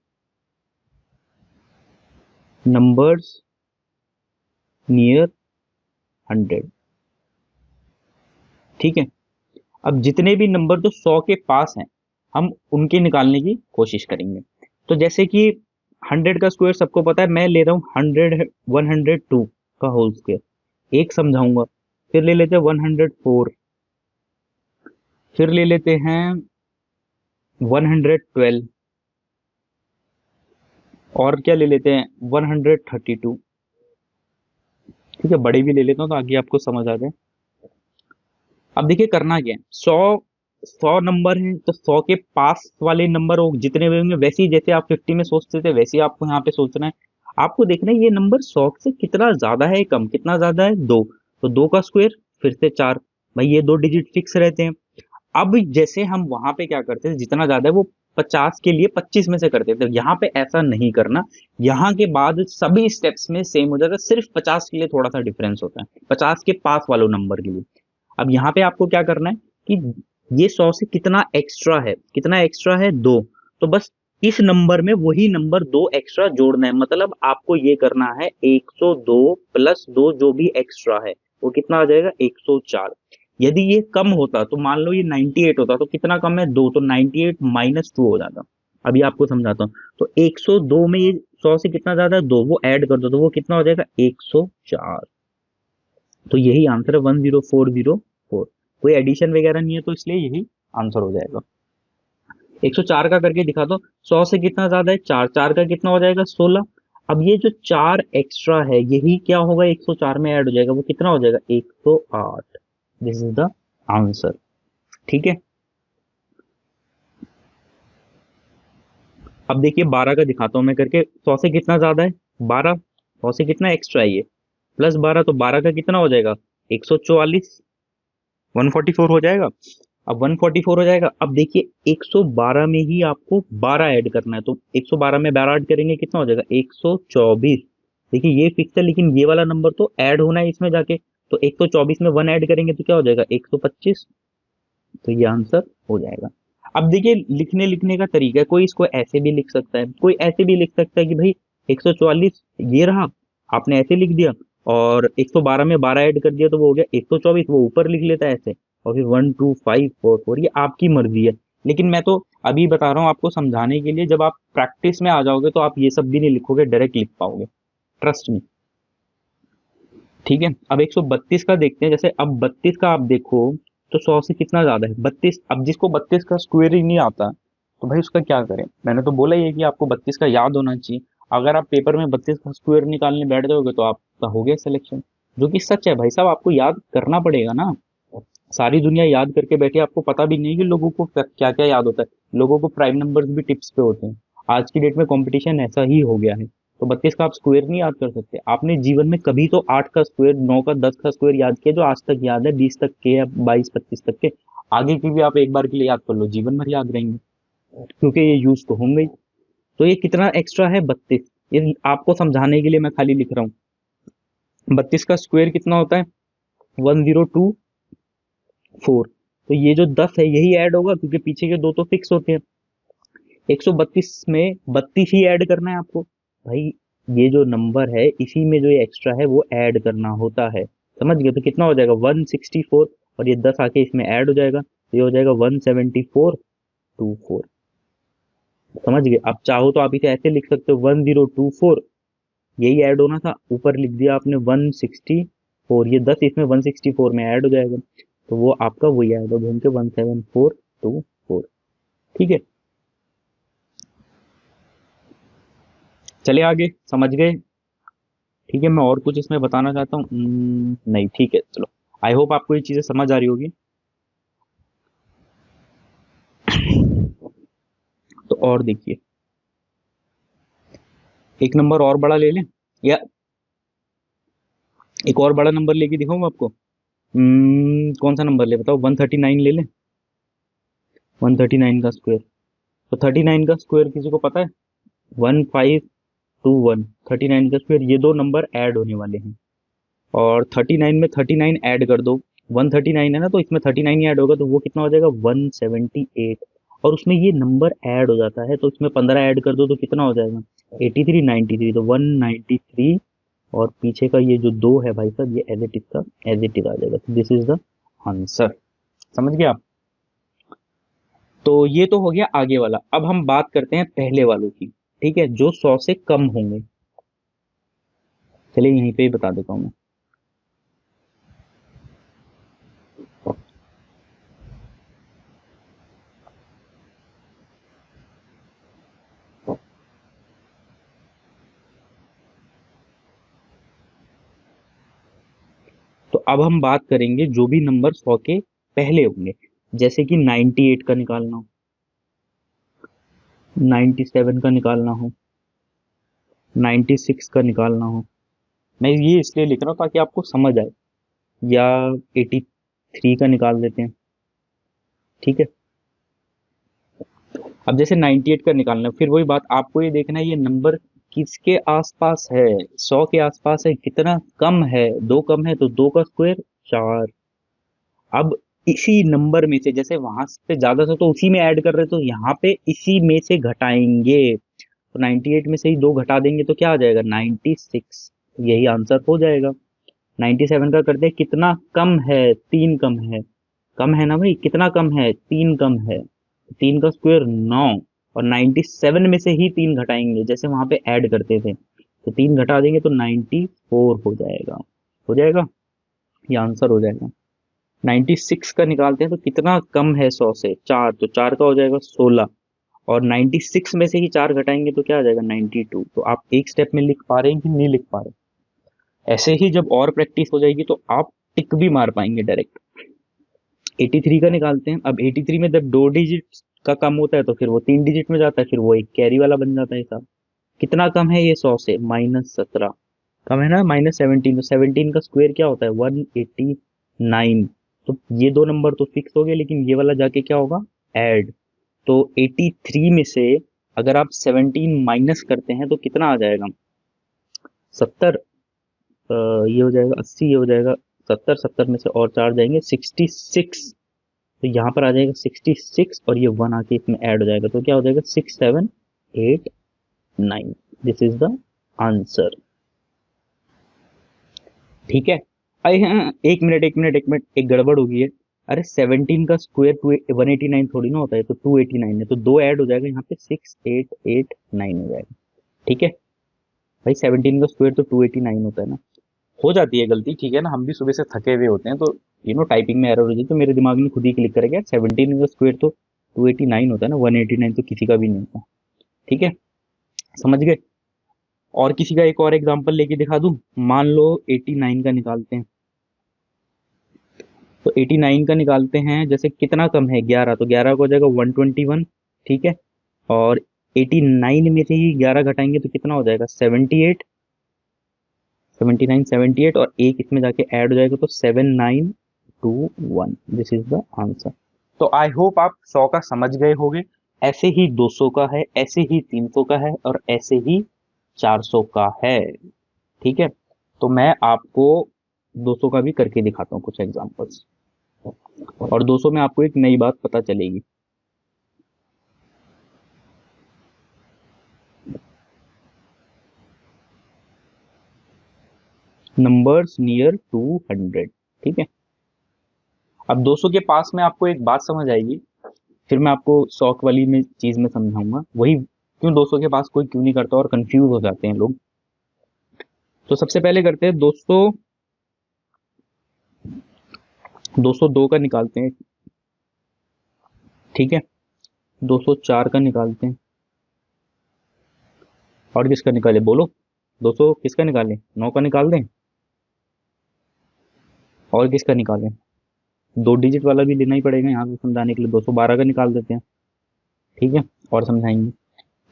नंबर्स नियर 100। ठीक है, अब जितने भी नंबर जो 100 के पास हैं, हम उनके निकालने की कोशिश करेंगे। तो जैसे कि 100 का स्क्वायर सबको पता है, मैं ले रहा हूँ 102 का होल स्क्वायर, एक समझाऊंगा। फिर ले लेते हैं 104, फिर ले लेते हैं 112, और क्या ले लेते हैं 132। ठीक है, बड़े भी ले लेता हूँ तो आगे आपको समझ आ जाए। अब देखिए करना क्या है, 100 नंबर है तो 100 के पास वाले नंबर हो जितने भी होंगे, वैसे ही जैसे आप 50 में सोचते थे वैसे ही आपको यहाँ पे सोचना है। आपको देखना है ये नंबर 100 से कितना ज्यादा है, कम, कितना ज्यादा है, दो, तो दो का स्क्वायर फिर से चार, भाई ये दो डिजिट फिक्स रहते हैं। अब जैसे हम वहां पे क्या करते थे, जितना ज्यादा है वो 50 के लिए 25 में से करते थे, यहाँ पे ऐसा नहीं करना। यहाँ के बाद सभी स्टेप्स में सेम हो जाता है, सिर्फ 50 के लिए थोड़ा सा डिफरेंस होता है, 50 के पास वालों नंबर के लिए। अब यहाँ पे आपको क्या करना है कि ये 100 से कितना एक्स्ट्रा है, कितना एक्स्ट्रा है, दो, तो बस इस नंबर में वही नंबर दो एक्स्ट्रा जोड़ना है। मतलब आपको ये करना है 102 प्लस दो जो भी एक्स्ट्रा है वो कितना आ जाएगा, 104। यदि ये कम होता तो मान लो ये 98 होता, तो कितना कम है, दो, तो 98 माइनस टू हो जाता। अभी आपको समझाता हूँ। तो 102 में ये 100 से कितना ज्यादा है, दो, वो ऐड कर दो तो वो कितना हो जाएगा, 104। तो यही आंसर है 10404। कोई एडिशन वगैरह नहीं है तो इसलिए यही आंसर हो जाएगा। 104 का करके दिखा दो, 100 से कितना ज्यादा है, चार, चार का कितना हो जाएगा, 16। अब ये जो चार एक्स्ट्रा है यही क्या होगा, 104 में ऐड हो जाएगा, वो कितना हो जाएगा, 108। This is the answer. ठीक है, अब देखिए 12 का दिखाता हूं मैं करके, 100 से कितना ज्यादा है, 12, 100 से कितना एक्स्ट्रा है ये, प्लस 12, तो 12 का कितना हो जाएगा, 144, 144 हो जाएगा। अब 144 हो जाएगा। अब देखिए 112 में ही आपको 12 ऐड करना है, तो 112 में 12 ऐड करेंगे कितना हो जाएगा, 124। देखिए ये फिक्स है, लेकिन ये वाला नंबर तो ऐड होना है इसमें जाके, तो 124 में 1 ऐड करेंगे तो क्या हो जाएगा, 125। तो ये आंसर हो जाएगा। अब देखिए लिखने लिखने का तरीका है, कोई इसको ऐसे भी लिख सकता है, कोई ऐसे भी लिख सकता है कि भाई 144 ये रहा, आपने ऐसे लिख दिया, और 112 में 12 ऐड कर दिया तो वो हो गया 124, वो ऊपर लिख लेता है ऐसे, और फिर 12544, ये आपकी मर्जी है। लेकिन मैं तो अभी बता रहा हूँ आपको समझाने के लिए, जब आप प्रैक्टिस में आ जाओगे तो आप ये सब भी नहीं लिखोगे, डायरेक्ट लिख पाओगे, ट्रस्ट मी। ठीक है, अब 132 का देखते हैं। जैसे अब 32 का आप देखो तो 100 से कितना ज्यादा है, 32। अब जिसको 32 का स्क्वायर ही नहीं आता तो भाई उसका क्या करें, मैंने तो बोला ही है कि आपको 32 का याद होना चाहिए। अगर आप पेपर में 32 का स्क्वायर निकालने बैठ जाओगे तो आपका हो गया सिलेक्शन, जो कि सच है भाई साहब, आपको याद करना पड़ेगा ना। सारी दुनिया याद करके बैठी है, आपको पता भी नहीं कि लोगों को क्या क्या याद होता है, लोगों को प्राइम नंबर्स भी टिप्स पे होते हैं। आज की डेट में कंपटीशन ऐसा ही हो गया है। तो 32 का आप स्क्वायर नहीं याद कर सकते, आपने जीवन में कभी तो 8 का स्क्वायर, 9 का, 10 का स्क्वायर याद किया जो आज तक याद है, 20 तक के या 22 25 तक के। आगे की भी आप एक बार के लिए याद कर लो, जीवन भर याद रहेंगे, क्योंकि ये यूज तो होंगे ही। तो ये कितना एक्स्ट्रा है, 32। ये आपको समझाने के लिए मैं खाली लिख रहा हूँ। 32 का स्क्वायर कितना होता है, 1024। तो ये जो 10 है यही ऐड होगा, क्योंकि पीछे के दो तो फिक्स होते हैं। 132 में 32 ही ऐड करना है आपको भाई, ये जो नंबर है इसी में जो ये एक्स्ट्रा है वो ऐड करना होता है, समझ गए। तो कितना हो जाएगा, 164, और ये 10 आके इसमें ऐड हो जाएगा, तो ये हो जाएगा 17424। समझ गए। अब चाहो तो आप इसे ऐसे लिख सकते हो, 1024, यही ऐड होना था, ऊपर लिख दिया आपने 164, ये 10 इसमें 164 में ऐड हो जाएगा, तो वो आपका वही ऐड हो घूम के 17424। ठीक है, चले आगे, समझ गए। ठीक है, मैं और कुछ इसमें बताना चाहता हूँ, नहीं, ठीक है चलो। आई होप आपको ये चीजें समझ आ रही होगी। तो और देखिए, एक नंबर और बड़ा ले लें, या एक और बड़ा नंबर लेके दिखाऊं आपको। कौन सा नंबर ले बताओ, 139 ले लें। 139 का स्क्वायर, तो 39 का स्क्वायर किसी को पता है, 15 1 39 का स्क्वायर, ये दो नंबर ऐड होने वाले हैं और 39 में 39 ऐड कर दो, 139 है ना, तो इसमें 39 ही ऐड होगा तो वो कितना हो जाएगा 178। और उसमें ये नंबर ऐड हो जाता है तो इसमें 15 ऐड कर दो तो कितना हो जाएगा 83 93, तो 193 और पीछे का ये जो 2 है भाई साहब ये एज इट इज का एज इट इज आ जाएगा। तो दिस इज द आंसर। समझ गए आप? तो ये तो हो गया आगे वाला। अब हम बात करते हैं पहले वालों की, ठीक है, जो 100 से कम होंगे। चलिए यहीं पे ही बता देता हूँ मैं। तो अब हम बात करेंगे जो भी नंबर 100 के पहले होंगे, जैसे कि 98 का निकालना हो, 97 का निकालना हो, 96 का निकालना हो। मैं ये इसलिए लिख रहा हूँ ताकि आपको समझ आए। या 83 का निकाल देते हैं, ठीक है। अब जैसे 98 का निकालना है, फिर वही बात आपको ये देखना है ये नंबर किसके आसपास है, 100 के आसपास है, कितना कम है, 2 कम है तो 2 का स्क्वायर 4। अब इसी नंबर में से जैसे वहां पे ज्यादा था तो उसी में ऐड कर रहे तो यहाँ पे इसी में से घटाएंगे, तो 98 में से ही 2 घटा देंगे तो क्या आ जाएगा 96, यही आंसर हो जाएगा। 97 का करते हैं कितना कम है, 3 कम है, कम है ना भाई, कितना कम है 3 कम है, 3 का स्क्वायर 9 और 97 में से ही 3 घटाएंगे जैसे वहां पे ऐड करते थे, तो 3 घटा देंगे तो 94 हो जाएगा, हो जाएगा, ये आंसर हो जाएगा। 96 का निकालते हैं तो कितना कम है 100 से 4, तो 4 का हो जाएगा 16 और 96 में से ही 4 घटाएंगे तो क्या आ जाएगा 92। तो आप एक स्टेप में लिख पा रहे हैं कि नहीं लिख पा रहे? ऐसे ही जब और प्रैक्टिस हो जाएगी तो आप टिक भी मार पाएंगे डायरेक्ट। 83 का निकालते हैं। अब 83 में जब 2 डिजिट का कम होता है तो फिर वो 3 डिजिट में जाता है, फिर वो एक कैरी वाला बन जाता है साहब। कितना कम है ये 100 से, -17 कम है ना, -17, तो 17 का स्क्वायर क्या होता है 189। तो ये दो नंबर तो फिक्स हो गए, लेकिन ये वाला जाके क्या होगा ऐड। तो 83 में से अगर आप 17 माइनस करते हैं तो कितना आ जाएगा 70, ये हो जाएगा 80, ये हो जाएगा 70, 70 में से और 4 जाएंगे 66, तो यहाँ पर आ जाएगा 66 और ये 1 आके इसमें ऐड हो जाएगा तो क्या हो जाएगा 6789। दिस इज द आंसर, ठीक है। अरे हाँ, एक गड़बड़ हो गई है। अरे 17 का स्क्वायर 189 थोड़ी ना होता है, तो 289 है तो 2 ऐड हो जाएगा यहाँ पे 6889 हो जाएगा, ठीक है भाई। 17 का स्क्वायर तो 289 होता है ना। हो जाती है गलती, ठीक है ना, हम भी सुबह से थके हुए होते हैं तो टाइपिंग में एरर हो जाती है, तो मेरे दिमाग में खुद ही क्लिक करेगा 17 का स्क्वायर तो 289 होता है ना, 189 तो किसी का भी नहीं होता, ठीक है, समझ गए। और किसी का एक और एग्जांपल लेके दिखा दूं। मान लो 89 का निकालते हैं, तो 89 का निकालते हैं, जैसे कितना कम है 11, तो 11 का हो जाएगा 121, ठीक है। और 89 में से ही 11 घटाएंगे तो कितना हो जाएगा 78, 79 78 और एक इसमें जाके ऐड हो जाएगा तो 7921। This is the answer. तो आई होप आप 100 का समझ गए होंगे। ऐसे ही 200 का है, ऐसे ही 300 का है और ऐसे ही 400 का है, ठीक है। तो मैं आपको 200 का भी करके दिखाता हूँ कुछ एग्जांपल्स, और 200 में आपको एक नई बात पता चलेगी। नंबर्स नियर 200, ठीक है। अब 200 के पास में आपको एक बात समझ आएगी, फिर मैं आपको 100 वाली में चीज में समझाऊंगा वही, क्यों 200 के पास कोई क्यों नहीं करता और कंफ्यूज हो जाते हैं लोग। तो सबसे पहले करते हैं 202 का निकालते हैं, ठीक है। 204 का निकालते हैं, और किसका निकाले बोलो, 200 किसका निकालें, 9 का निकाल दें, और किसका निकालें, 2 डिजिट वाला भी लेना ही पड़ेगा यहाँ पे समझाने के लिए, 212 का निकाल देते हैं, ठीक है, और समझाएंगे।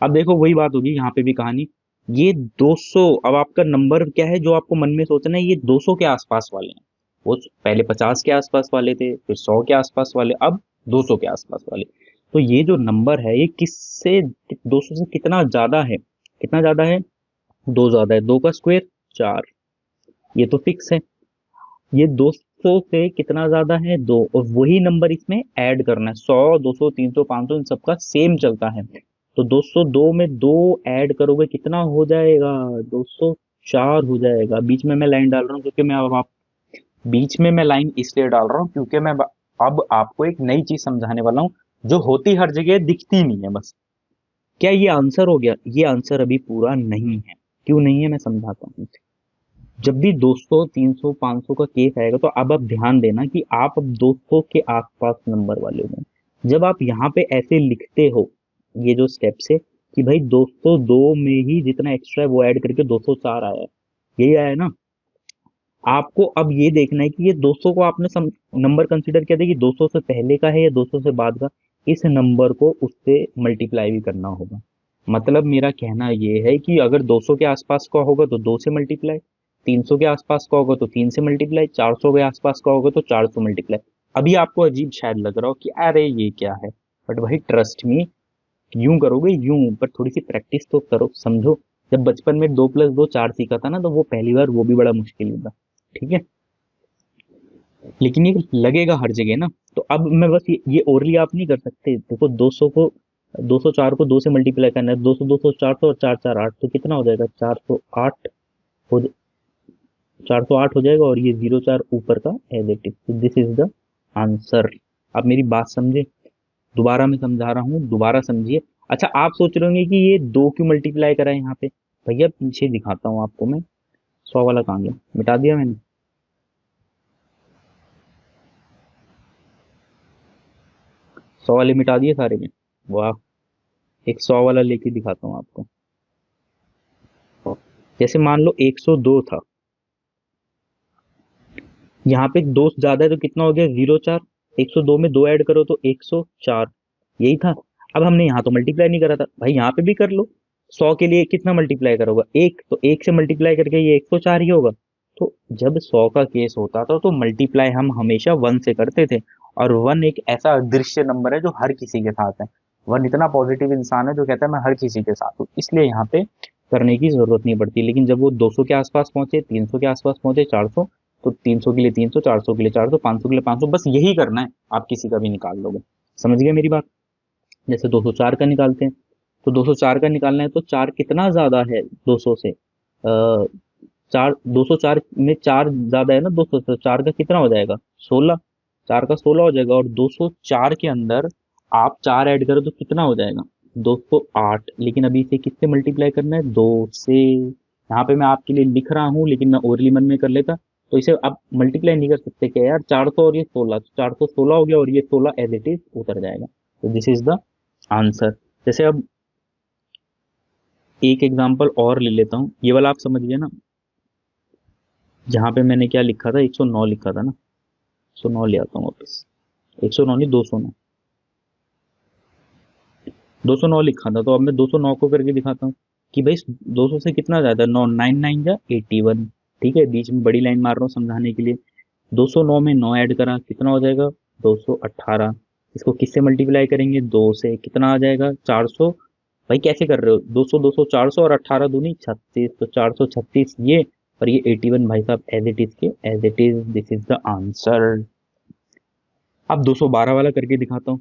अब देखो वही बात होगी यहाँ पे भी कहानी, ये 200, अब आपका नंबर क्या है जो आपको मन में सोचना है, ये 200 के आसपास वाले हैं। वो पहले 50 के आसपास वाले थे, फिर 100 के आसपास वाले, अब 200 के आसपास वाले। तो ये जो नंबर है ये किससे 200 से कितना ज्यादा है, कितना ज्यादा है दो ज्यादा है, दो का स्क्वायर 4, ये तो फिक्स है। ये 200 से कितना ज्यादा है, दो, और वही नंबर इसमें ऐड करना है। 100, 200, 300, 500 इन सबका सेम चलता है। तो 202 में दो ऐड करोगे कितना हो जाएगा, 204 हो जाएगा। बीच में मैं लाइन डाल रहा हूँ क्योंकि मैं अब आप बीच में मैं लाइन इसलिए डाल रहा हूँ क्योंकि मैं अब आपको एक नई चीज समझाने वाला हूँ जो होती हर जगह दिखती नहीं है बस। क्या ये आंसर हो गया? ये आंसर अभी पूरा नहीं है। क्यों नहीं है, मैं समझाता हूँ। जब भी 200, 300, 500 का केस आएगा तो अब आप ध्यान देना कि आप अब 200 के आसपास नंबर वाले हो। जब आप यहाँ पे ऐसे लिखते हो, ये जो स्टेप्स है कि भाई 202 में ही जितना एक्स्ट्रा है वो ऐड करके 204 आया है, यही आया है ना। आपको अब ये देखना है कि ये 200 को आपने नंबर कंसीडर किया था कि 200 से पहले का है या 200 से बाद का। इस नंबर को उससे मल्टीप्लाई भी करना होगा। मतलब मेरा कहना ये है कि अगर 200 के आसपास का होगा तो 2 से मल्टीप्लाई, 300 के आसपास का होगा तो 3 से मल्टीप्लाई, 400 के आसपास का होगा तो 4 से मल्टीप्लाई। अभी आपको अजीब शायद लग रहा हो कि अरे ये क्या है, बट भाई ट्रस्ट मी, यूं करोगे यूं, पर थोड़ी सी प्रैक्टिस तो करो, समझो। जब बचपन में 2+2 4 सीखा था ना, तो वो पहली बार वो भी बड़ा मुश्किल था। ठीक है, लेकिन ये लगेगा हर जगह ना। तो अब मैं बस ये ओरली आप नहीं कर सकते। देखो 204 को 2 से मल्टीप्लाई करना है, 200, 200, 400 और 4, 4, 8, तो कितना हो जाएगा, 408 हो 408 हो जाएगा, और ये 04 ऊपर का as it is, this is the answer. आप मेरी बात समझे? दोबारा मैं समझा रहा हूँ, दोबारा समझिए। अच्छा, आप सोच रहे होंगे कि ये 2 क्यों मल्टीप्लाई करा है यहाँ पे। भैया पीछे दिखाता हूँ आपको मैं। 100 वाला कहाँ गया, मिटा दिया मैंने। 100 वाले मिटा दिए सारे में। वाह, एक 100 वाला लेके दिखाता हूँ आपको। जैसे मान लो 102 था, यहाँ पे दो ज्यादा है तो कितना हो गया, 04। 102 में दो ऐड करो तो 104, यही था। अब हमने यहाँ तो मल्टीप्लाई नहीं करा था भाई, यहाँ पे भी कर लो। 100 के लिए कितना मल्टीप्लाई करोगा, एक, तो एक से मल्टीप्लाई करके ये 104 ही होगा। तो जब 100 का केस होता था तो मल्टीप्लाई हम हमेशा 1 से करते थे। और 1 एक ऐसा अदृश्य नंबर है जो हर किसी के साथ है। 1 इतना पॉजिटिव इंसान है जो कहता है मैं हर किसी के साथ हूँ, इसलिए यहाँ पे करने की जरूरत नहीं पड़ती। लेकिन जब वो 200 के आसपास पहुंचे, 300 के आसपास पहुंचे, 400, तो 300 के लिए 300, 400 के लिए 400, 500 के लिए 500, बस यही करना है, आप किसी का भी निकाल लोगे। समझ गए मेरी बात? जैसे 204 का निकालते हैं, तो 204 का निकालना है तो 4 कितना ज्यादा है 200 से, चार, 204 में 4 ज्यादा है ना 200 से, 4 का कितना हो जाएगा, 16। 4 का 16 हो जाएगा, और 204 के अंदर आप 4 ऐड करो तो कितना हो जाएगा, 208। लेकिन अभी इसे किससे मल्टीप्लाई करना है, 2 से। यहाँ पे मैं आपके लिए लिख रहा हूँ लेकिन मैं ओरली मन में कर लेता, तो इसे आप मल्टीप्लाई नहीं कर सकते क्या यार, 400 और ये 16, तो 416 हो गया, और ये 16 एज इट इज उतर जाएगा। तो दिस इज द आंसर। जैसे अब एक एग्जांपल और ले लेता हूँ, ये वाला आप समझ गए ना। जहाँ पे मैंने क्या लिखा था, 109 लिखा था ना, 109 ले आता हूँ वापस। 109 नहीं, 209, 209 लिखा था, तो अब मैं 209 को करके दिखाता हूँ कि भाई 200 से कितना ज्यादा, 9, 9 9 जा 81। ठीक है, बीच में बड़ी लाइन मार रहा हूँ समझाने के लिए। 209 में 9 ऐड करा, कितना हो जाएगा, 218। इसको किससे मल्टीप्लाई करेंगे, 2 से, कितना आ जाएगा, 400। भाई कैसे कर रहे हो, 200, 200, 400 और 18 दूनी 36, तो 436 ये, और ये 81 भाई साहब एज इट इज के as it is, this is the answer. अब 212 वाला करके दिखाता हूँ।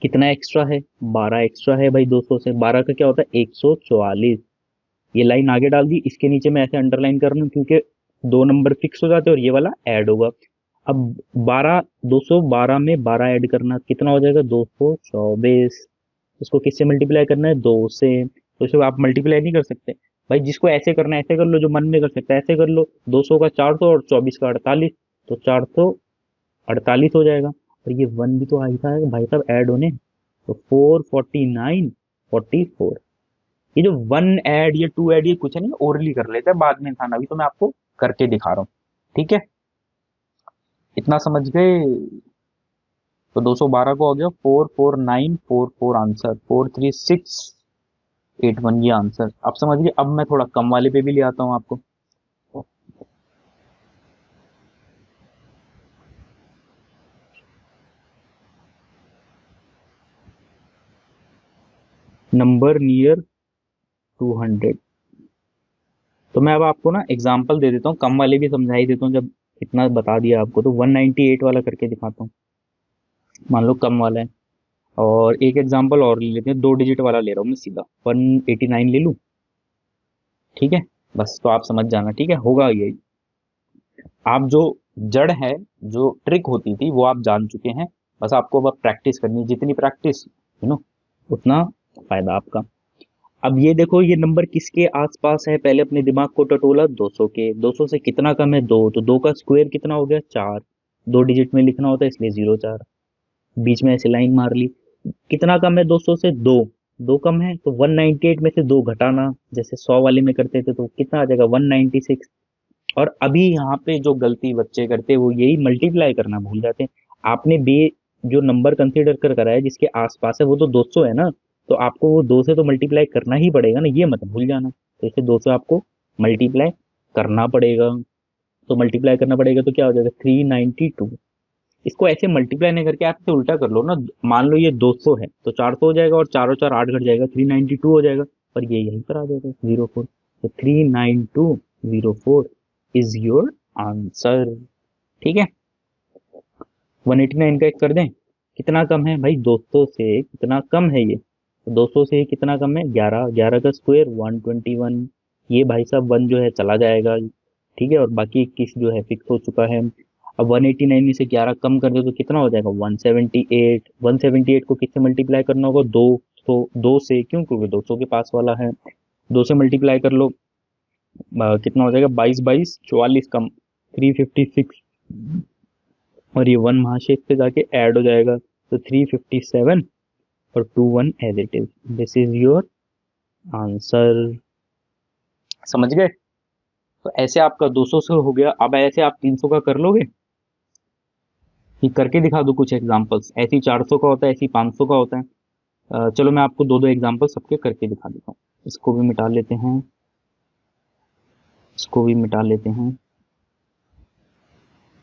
कितना एक्स्ट्रा है, 12 एक्स्ट्रा है भाई। 200 से 12 का क्या होता है, 144। ये लाइन आगे डाल दी, इसके नीचे मैं ऐसे अंडरलाइन कर रहा हूँ क्योंकि दो नंबर फिक्स हो जाते हैं और ये वाला ऐड होगा। अब 12, 212 में 12 ऐड करना कितना हो जाएगा, 224। इसको किससे मल्टीप्लाई करना है, 2 से। तो इसे आप मल्टीप्लाई नहीं कर सकते भाई, जिसको ऐसे करना है ऐसे कर लो, जो मन में कर सकता है ऐसे कर लो। 200 का 400 और 24 का 48, तो 448 हो जाएगा। और ये 1 भी तो आई था भाई साहब ऐड होने, तो 449, 44। ये जो 1 ऐड या 2 ऐड ये कुछ नहीं, ओरली कर लेते हैं बाद में इंसान, अभी तो मैं आपको करके दिखा रहा हूँ। ठीक है, इतना समझ गए। तो 212 को हो गया 44944, आंसर 43681, ये आंसर आप समझ गए। अब मैं थोड़ा कम वाले पे भी ले आता हूँ आपको। नंबर नियर 200, तो मैं अब आपको ना एग्जांपल दे देता हूँ, कम वाले भी समझा ही देता हूँ, जब इतना बता दिया आपको तो 198 वाला करके दिखाता हूँ। मान लो कम वाला है, और एक एग्जांपल और ले लेते हैं, 2 डिजिट वाला ले रहा हूँ मैं सीधा, 189 ले लूँ। ठीक है, बस तो आप समझ जाना, ठीक है, होगा यही। आप जो जड़ है, जो ट्रिक होती थी वो आप जान चुके हैं, बस आपको अब प्रैक्टिस करनी है, जितनी प्रैक्टिस उतना फायदा आपका। अब ये देखो, ये नंबर किसके आसपास है, पहले अपने दिमाग को टटोला, 200 के। 200 से कितना कम है, 2, तो 2 का स्क्वायर कितना हो गया, 4। 2 डिजिट में लिखना होता है इसलिए 0 4, बीच में ऐसे लाइन मार ली। कितना कम है 200 से, 2। 2 कम है तो 198 में से 2 घटाना, जैसे 100 वाले में करते थे, तो कितना आ जाएगा 196। और अभी यहाँ पे जो गलती बच्चे करते हैं वो यही, मल्टीप्लाई करना भूल जाते हैं। आपने बे जो नंबर कंसीडर कर करा है जिसके आसपास है वो तो 200 है ना, तो आपको वो 2 से तो मल्टीप्लाई करना ही पड़ेगा ना, ये मत भूल जाना। तो इसे 2 से आपको मल्टीप्लाई करना पड़ेगा, तो मल्टीप्लाई करना पड़ेगा तो क्या हो जाएगा 392। इसको ऐसे मल्टीप्लाई नहीं करके आप इसे उल्टा कर लो ना, मान लो ये 200 है तो 400 हो जाएगा, और 4 और 4 8 घट जाएगा, 392 हो जाएगा, और ये यहीं पर आ जाएगा 04। तो 39204 इज योर आंसर। ठीक है, 189 का एक कर दें, कितना कम है भाई 200 से, कितना कम है ये, तो 200 से कितना कम है 11। 11 का स्क्वायर 121, ये भाई साहब 1 जो है चला जाएगा, ठीक है, और बाकी 21 जो है फिक्स हो चुका है। अब 189 में से 11 कम कर दो तो कितना हो जाएगा 178। 178 को किससे मल्टीप्लाई करना होगा, 2। तो 2 से, क्यों, क्योंकि 200 के पास वाला है, 2 से मल्टीप्लाई कर लो, कितना हो जाएगा 22 22 44 कम 356, और ये 1 वहां से पे जाके ऐड हो जाएगा, तो 357 और 21 as it is. This is your answer. समझ गए? तो ऐसे आपका 200 से हो गया। अब ऐसे आप 300 का कर लोगे, ये करके दिखा दो कुछ एग्जांपल्स। ऐसी 400 का होता है, ऐसी 500 का होता है। चलो मैं आपको दो दो एग्जांपल सबके करके दिखा देता हूँ। इसको भी मिटा लेते हैं, इसको भी मिटा लेते हैं।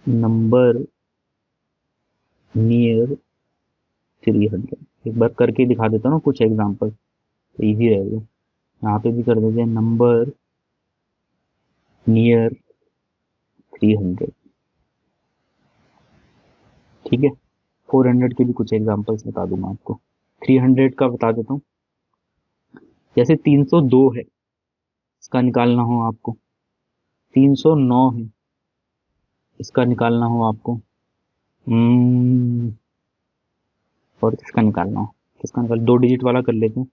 नंबर नियर 300 एक बार करके दिखा देता हूँ ना कुछ एग्जांपल, तो इजी रहेगा। यहाँ पे भी कर देते हैं, नंबर नियर 300। ठीक है, 400 के भी कुछ एग्जांपल्स बता दूंगा आपको। 300 का बता देता हूँ, जैसे 302 है, इसका निकालना हो आपको। 309 है, इसका निकालना हो आपको। और किसका निकालना हो, किसका निकाल, 2 डिजिट वाला कर लेते हैं।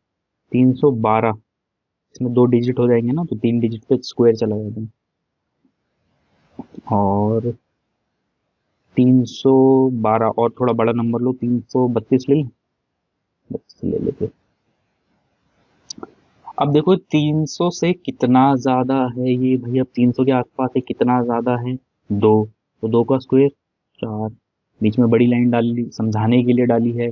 312, इसमें 2 डिजिट हो जाएंगे ना, तो 3 डिजिट पे स्क्वायर चला जाता है। और 312 और थोड़ा बड़ा नंबर लो, 332 ले लो, 32 ले लेते। अब देखो 300 से कितना ज्यादा है ये भाई, अब 300 के आसपास है, कितना ज्यादा है 2, तो 2 का स्क्वायर 4, बीच में बड़ी लाइन डाल ली, समझाने के लिए डाली है।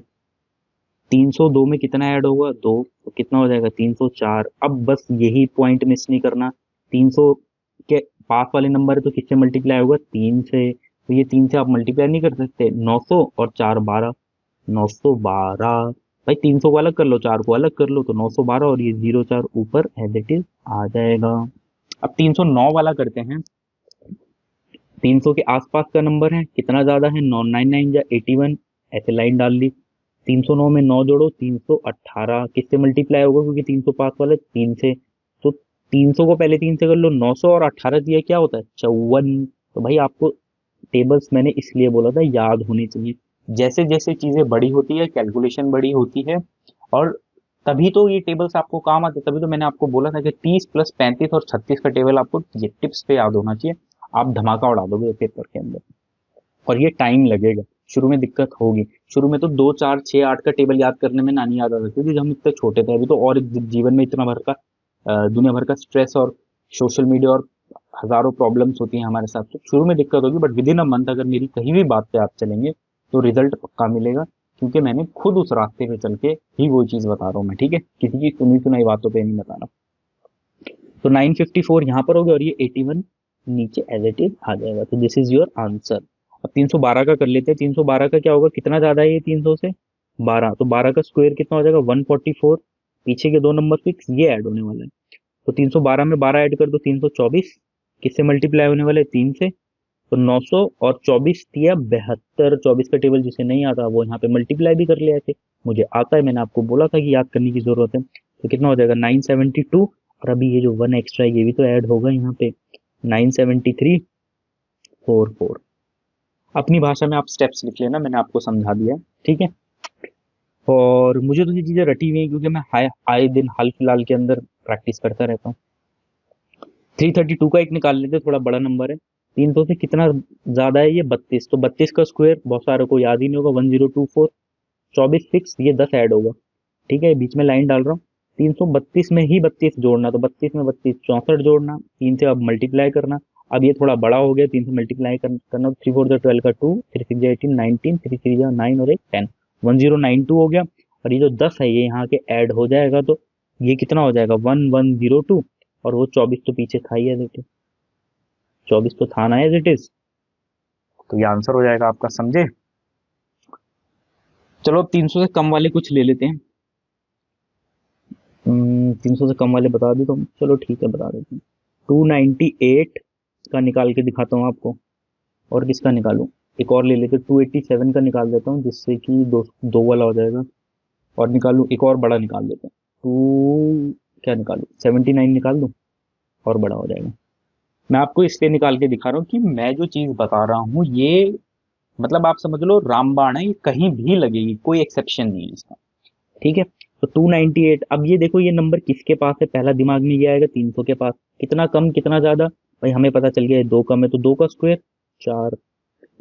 302 में कितना ऐड होगा 2, तो कितना हो जाएगा 304। अब बस यही पॉइंट मिस नहीं करना, 300 के पास वाले नंबर है तो किससे मल्टीप्लाई होगा 3 से, तो ये 3 से आप मल्टीप्लाई नहीं कर सकते, 900 और 4 12, 912। भाई 300 को अलग कर लो, 4 को अलग कर लो, तो 912, और ये 04 ऊपर एज इट इज आ जाएगा। अब 309 वाला करते हैं। 300 के आसपास का नंबर है, कितना ज्यादा है 999 या 81, ऐसे लाइन डाल ली। 309 में 9 जोड़ो 318, किससे मल्टीप्लाई होगा, क्योंकि 300 पास वाला 3 से, तो 300 को पहले 3 से कर लो, 900 और 18 दिया क्या होता है 54। तो भाई आपको टेबल्स मैंने इसलिए बोला था याद होनी चाहिए। जैसे जैसे चीजें बड़ी होती है, कैलकुलेशन बड़ी होती है, और तभी तो ये टेबल्स आपको काम आते, तभी तो मैंने आपको बोला था कि 30 प्लस 35 और 36 का टेबल आपको ये टिप्स पे याद होना चाहिए। आप धमाका उड़ा दोगे पेपर के अंदर, और ये टाइम लगेगा, शुरू में दिक्कत होगी। शुरू में तो 2 4 6 8 का टेबल याद करने में नानी याद आ जाती थी जब हम इतने छोटे थे। अभी तो और जीवन में इतना भर का दुनिया भर का स्ट्रेस और सोशल मीडिया और हजारों प्रॉब्लम्स होती हैं हमारे साथ, तो शुरू में दिक्कत होगी, but with in a month अगर मेरी कहीं भी बात पे आप चलेंगे तो रिजल्ट पक्का मिलेगा, क्योंकि मैंने खुद उस रास्ते पे चल के ही वो चीज बता रहा हूँ मैं। ठीक है, किसी की सुनी सुनाई बातों पे नहीं बता रहा। तो 954 यहाँ पर हो गया, और ये 81 नीचे एज इट इज आ जाएगा, तो दिस इज योर आंसर। अब 312 का कर लेते हैं। 312 का क्या होगा, कितना ज्यादा है ये 300 से 12, तो 12 का स्क्वायर कितना हो जाएगा 144, पीछे के दो नंबर फिक्स, ये ऐड होने वाला है, तो 312 में 12 ऐड कर दो, 324। किससे मल्टीप्लाई होने वाले? 3 से। तो 900 और 24 दिया 72। 24 का टेबल जिसे नहीं आता वो यहाँ पे मल्टीप्लाई भी कर ले ऐसे। मुझे आता है, मैंने आपको बोला था कि याद करने की जरूरत है। तो कितना हो जाएगा? 972। और अभी ये जो 1 एक्स्ट्रा है ये भी तो ऐड होगा यहाँ पे, 97344। अपनी भाषा में आप स्टेप्स लिख लेना, मैंने आपको समझा दिया है, ठीक है। और मुझे तो ये चीजें रटी हुई हैं क्योंकि मैं आए दिन हाल फिलहाल के अंदर प्रैक्टिस करता रहता हूँ। 332 का एक निकाल लेते, थोड़ा बड़ा नंबर है। 300 से कितना ज्यादा है ये? 32। तो 32 का स्क्वायर बहुत सारे को याद ही नहीं होगा, 1024। 24 फिक्स, ये 10 ऐड होगा, ठीक है। बीच में लाइन डाल रहा हूँ। 332 में ही 32 जोड़ना, तो 32 में 32 64 जोड़ना, 3 से अब मल्टीप्लाई करना। अब ये थोड़ा बड़ा हो गया, 3 से मल्टीप्लाई करना। 3 4 12 का 2, 3 6 18 19, 3 3 9 और एक 10, 1092 हो गया। और ये जो 10 है ये यहाँ के ऐड हो जाएगा, तो ये कितना हो जाएगा? 1102। और वो 24 तो पीछे था ही एज इट इज, 24 तो था ना एज इट इज। तो ये आंसर हो जाएगा आपका, समझे? चलो अब 300 से कम वाले कुछ ले लेते हैं। 300 से कम वाले बता दी तो चलो ठीक है, बता देते हैं। 298 का निकाल के दिखाता हूँ आपको। और किसका निकालूं? एक और ले लेते, 287 का निकाल देता हूँ, जिससे कि दो वाला हो जाएगा। और निकालूं, एक और बड़ा निकाल देते हैं। टू क्या निकालूं? 79 निकाल दूं और बड़ा हो जाएगा। मैं आपको इसलिए निकाल के दिखा रहा हूँ कि मैं जो चीज बता रहा हूँ ये मतलब आप समझ लो रामबाण है, ये कहीं भी लगेगी, कोई एक्सेप्शन नहीं है इसका, ठीक है। तो 298, अब ये देखो ये नंबर किसके पास है? पहला दिमाग में ये आएगा 300 के पास। कितना कम कितना ज्यादा? भाई हमें पता चल गया है 2 कम है, तो 2 का स्क्वायर 4,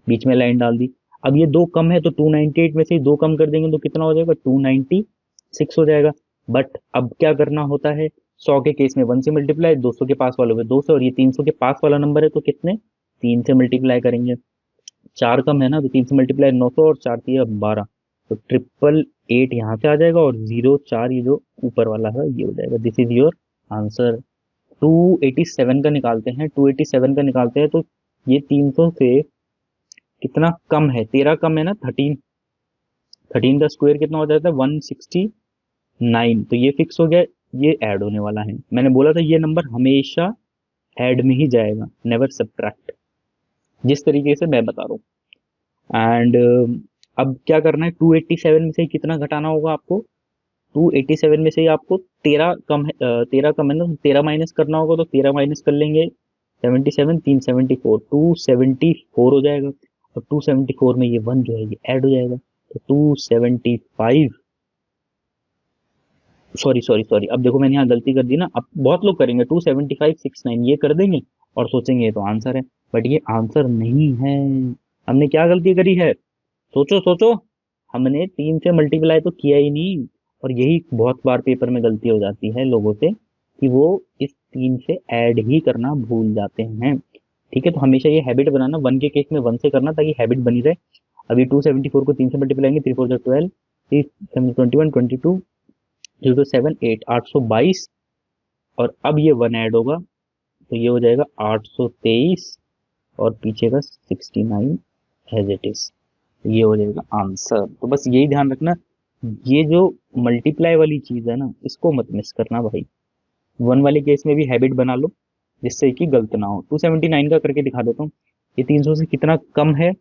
बीच में लाइन डाल दी। अब ये 2 कम है तो 298 में से 2 कम कर देंगे तो कितना हो जाएगा? 296 हो जाएगा। बट अब क्या करना होता है? 100 के केस में 1 से मल्टीप्लाई, 200 के पास वालों में 2 से, और ये 300 के पास वाला नंबर है तो कितने? 3 से मल्टीप्लाई करेंगे। 4 कम है ना, तो 3 से मल्टीप्लाई 900 और 4 3 12। तो 888 यहाँ से आ जाएगा, और 04 ये जो ऊपर वाला है ये हो जाएगा। This is your answer. 287 का निकालते हैं, 287 का निकालते हैं तो ये 300 से कितना कम है? 13 कम है ना, 13। 13 का स्क्वायर कितना हो जाता है? 169। तो ये फिक्स हो गया, ये ऐड होने वाला है। मैंने बोला था ये नंबर हमेशा ऐड में ही जाएगा, नेवर सब्ट्रैक्ट, जिस तरीके से मैं बता रहा हूँ। एंड अब क्या करना है? 287 में से कितना घटाना होगा आपको? 287 में से ही आपको 13 कम है, 13 कम है ना, तो 13 माइनस करना होगा। तो 13 माइनस कर लेंगे, 77 3 74, 274 हो जाएगा। और 274 में ये 1 जो है ये ऐड हो जाएगा, तो 275। सॉरी सॉरी सॉरी, अब देखो मैंने यहाँ गलती कर दी ना। अब बहुत लोग करेंगे 27569 ये कर देंगे और सोचेंगे ये तो आंसर है, बट ये आंसर नहीं है। हमने क्या गलती करी है? सोचो सोचो, हमने 3 से मल्टीप्लाई तो किया ही नहीं। और यही बहुत बार पेपर में गलती हो जाती है लोगों से कि वो इस 3 से ऐड ही करना भूल जाते हैं, ठीक है। तो हमेशा ये हैबिट बनाना, 1 के केस में 1 से करना ताकि हैबिट बनी रहे। अभी 274 को 3 से मल्टीप्लाई, 3 4 12, 3 7 21 22, 0 7 8 822। और अब ये 1 ऐड होगा तो ये हो जाएगा 823, और पीछे का 69 एज इट इज। ये हो जाएगा आंसर। तो बस यही ध्यान रखना, ये जो मल्टीप्लाई वाली चीज है ना इसको मत मिस करना भाई। 1 वाले केस में भी हैबिट बना लो जिससे कि गलत ना हो। 279 का करके दिखा देता हूँ। ये 300 से कितना कम है?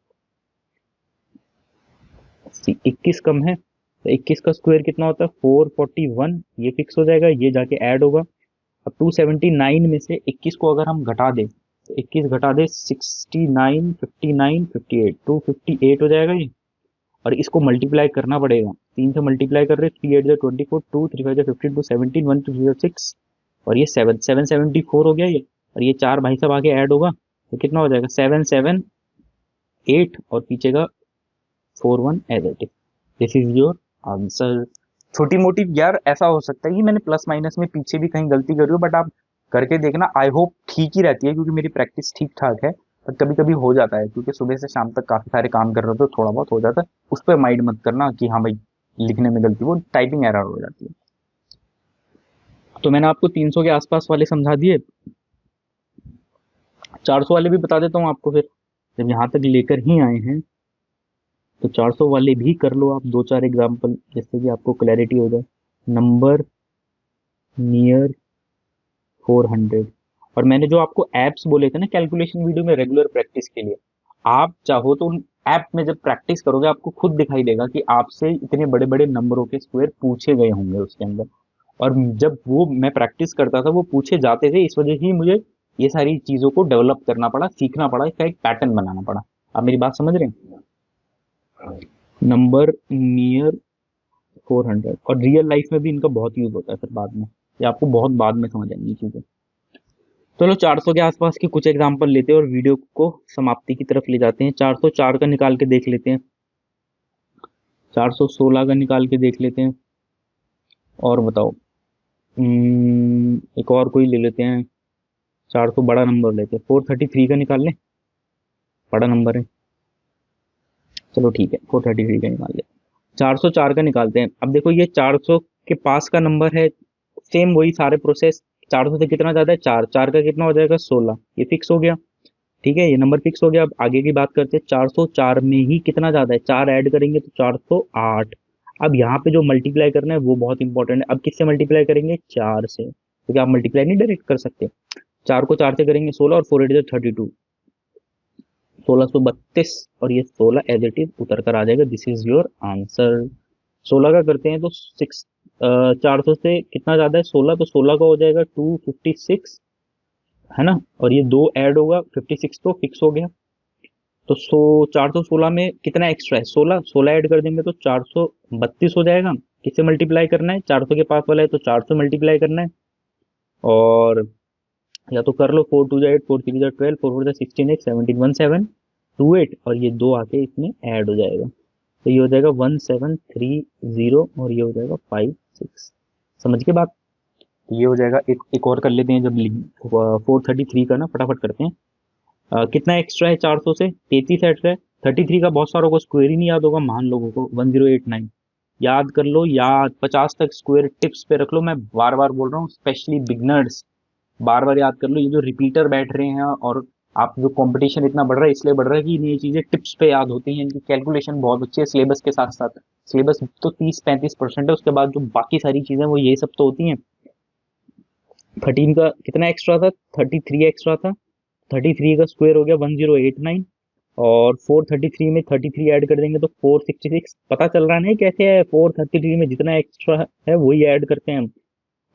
21 कम है, तो 21 का स्क्वायर कितना होता है? 441। ये फिक्स हो जाएगा, ये जाके ऐड होगा। अब 279 में से 21 को अगर हम घटा दें तो 21 घटा दे 69 59 58, 258 हो जाएगा ये। और इसको मल्टीप्लाई करना पड़ेगा, 3 से मल्टीप्लाई कर रहे, 3 8 24, 2 3 5 15, 2 17, 1 2 0 6, और ये 774 हो गया ये। और ये 4 भाई साहब आगे ऐड होगा तो कितना हो जाएगा? 778, और पीछे का 41 as it is. This is your answer. छोटी मोटी यार ऐसा हो सकता है कि मैंने प्लस माइनस में पीछे भी कहीं गलती करी हो, बट आप करके देखना, आई होप ठीक ही रहती है क्योंकि मेरी प्रैक्टिस ठीक ठाक है। पर कभी कभी हो जाता है क्योंकि सुबह से शाम तक काफी सारे काम कर रहे हो तो थोड़ा बहुत हो जाता है। उस पर माइंड मत करना कि हाँ भाई लिखने में गलती, वो टाइपिंग एरर हो जाती है। तो मैंने आपको 300 के आसपास वाले समझा दिए, 400 वाले भी बता देता हूँ आपको। फिर जब यहाँ तक लेकर ही आए हैं तो 400 वाले भी कर लो आप, 2 4 एग्जाम्पल, जिससे कि आपको क्लैरिटी हो जाए। Number near 400। और मैंने जो आपको एप्स बोले थे ना कैलकुलेशन वीडियो में रेगुलर प्रैक्टिस के लिए, आप चाहो तो उन ऐप में जब प्रैक्टिस करोगे आपको खुद दिखाई देगा कि आपसे इतने बड़े बड़े नंबरों के स्क्वायर पूछे गए होंगे उसके अंदर। और जब वो मैं प्रैक्टिस करता था वो पूछे जाते थे, इस वजह से ही मुझे ये सारी चीजों को डेवलप करना पड़ा, सीखना पड़ा, इसका एक पैटर्न बनाना पड़ा। आप मेरी बात समझ रहे हैं? नंबर नियर 400 और रियल लाइफ में भी इनका बहुत यूज होता है फिर बाद में, ये आपको बहुत बाद में समझ आएंगी चीजें। चलो 400 के आसपास के कुछ एग्जांपल लेते हैं और वीडियो को समाप्ति की तरफ ले जाते हैं। 404 का निकाल के देख लेते हैं, 416 का निकाल के देख लेते हैं, और बताओ एक और कोई ले लेते हैं। 400 बड़ा नंबर लेते हैं, 433 का निकाल लें, बड़ा नंबर है। चलो ठीक है 433 का निकाल लें। 404 का निकालते हैं। अब देखो ये 400 के पास का नंबर है, सेम वही सारे प्रोसेस। 400 से कितना ज्यादा है, 4, 4 का कितना हो जाएगा 16, ये फिक्स हो गया। ठीक है, ये नंबर फिक्स हो गया। अब आगे की बात करते हैं। 404 में ही कितना ज्यादा है, 4 ऐड करेंगे तो 408। अब यहाँ पे जो मल्टीप्लाई करना है वो बहुत इंपॉर्टेंट है। अब किससे मल्टीप्लाई करेंगे, 4 से, क्योंकि आप मल्टीप्लाई नहीं डायरेक्ट कर सकते। 4 को 4 से करेंगे 16 और 4 8 32, 1632, और ये 16 एज इट इज उतर कर आ जाएगा। This is your answer. 16 का करते हैं तो 400 से कितना ज्यादा है 16, तो 16 का हो जाएगा 256, है ना, और ये 2 ऐड होगा 56, तो फिक्स हो गया। तो 416 में कितना एक्स्ट्रा है, 16, 16 ऐड कर देंगे तो 432 हो जाएगा। किससे मल्टीप्लाई करना है, 400 के पास वाला है तो 400 मल्टीप्लाई करना है। और या तो कर लो 4 2 8, 4 3 12, 4 4 16 8 17 1 7 2 8, और ये 2 आके इसमें ऐड हो जाएगा, तो ये हो जाएगा 1730, और ये हो जाएगा 56। समझ के बात? तो ये हो जाएगा। एक और कर लेते हैं, जब 433 का ना फटाफट करते हैं। कितना एक्स्ट्रा है 400 से, 33 एक्स्ट्रा है। 33 का बहुत सारों को स्क्वायर ही नहीं याद होगा, महान लोगों को 1089 याद कर लो, याद 50 तक स्क्वायर टिप्स पे रख लो। मैं बार बार बोल रहा हूँ, स्पेशली बिगनर्स बार बार याद कर लो। ये जो रिपीटर बैठ रहे हैं और आप जो कंपटीशन इतना बढ़ रहा है इसलिए बढ़ रहा है कि ये चीजें टिप्स पे याद होती हैं, इनकी कैलकुलेशन बहुत अच्छी है सिलेबस के साथ साथ। सिलेबस तो 30-35% है, उसके बाद जो बाकी सारी चीजें वो ये सब तो होती हैं। 13 का कितना एक्स्ट्रा था, 33 एक्स्ट्रा था। 33 का स्क्वायर हो गया 1089, और 433 में 33 ऐड कर देंगे तो 466। पता चल रहा है ना कैसे है, 433 में जितना एक्स्ट्रा है वही ऐड करते हैं हम।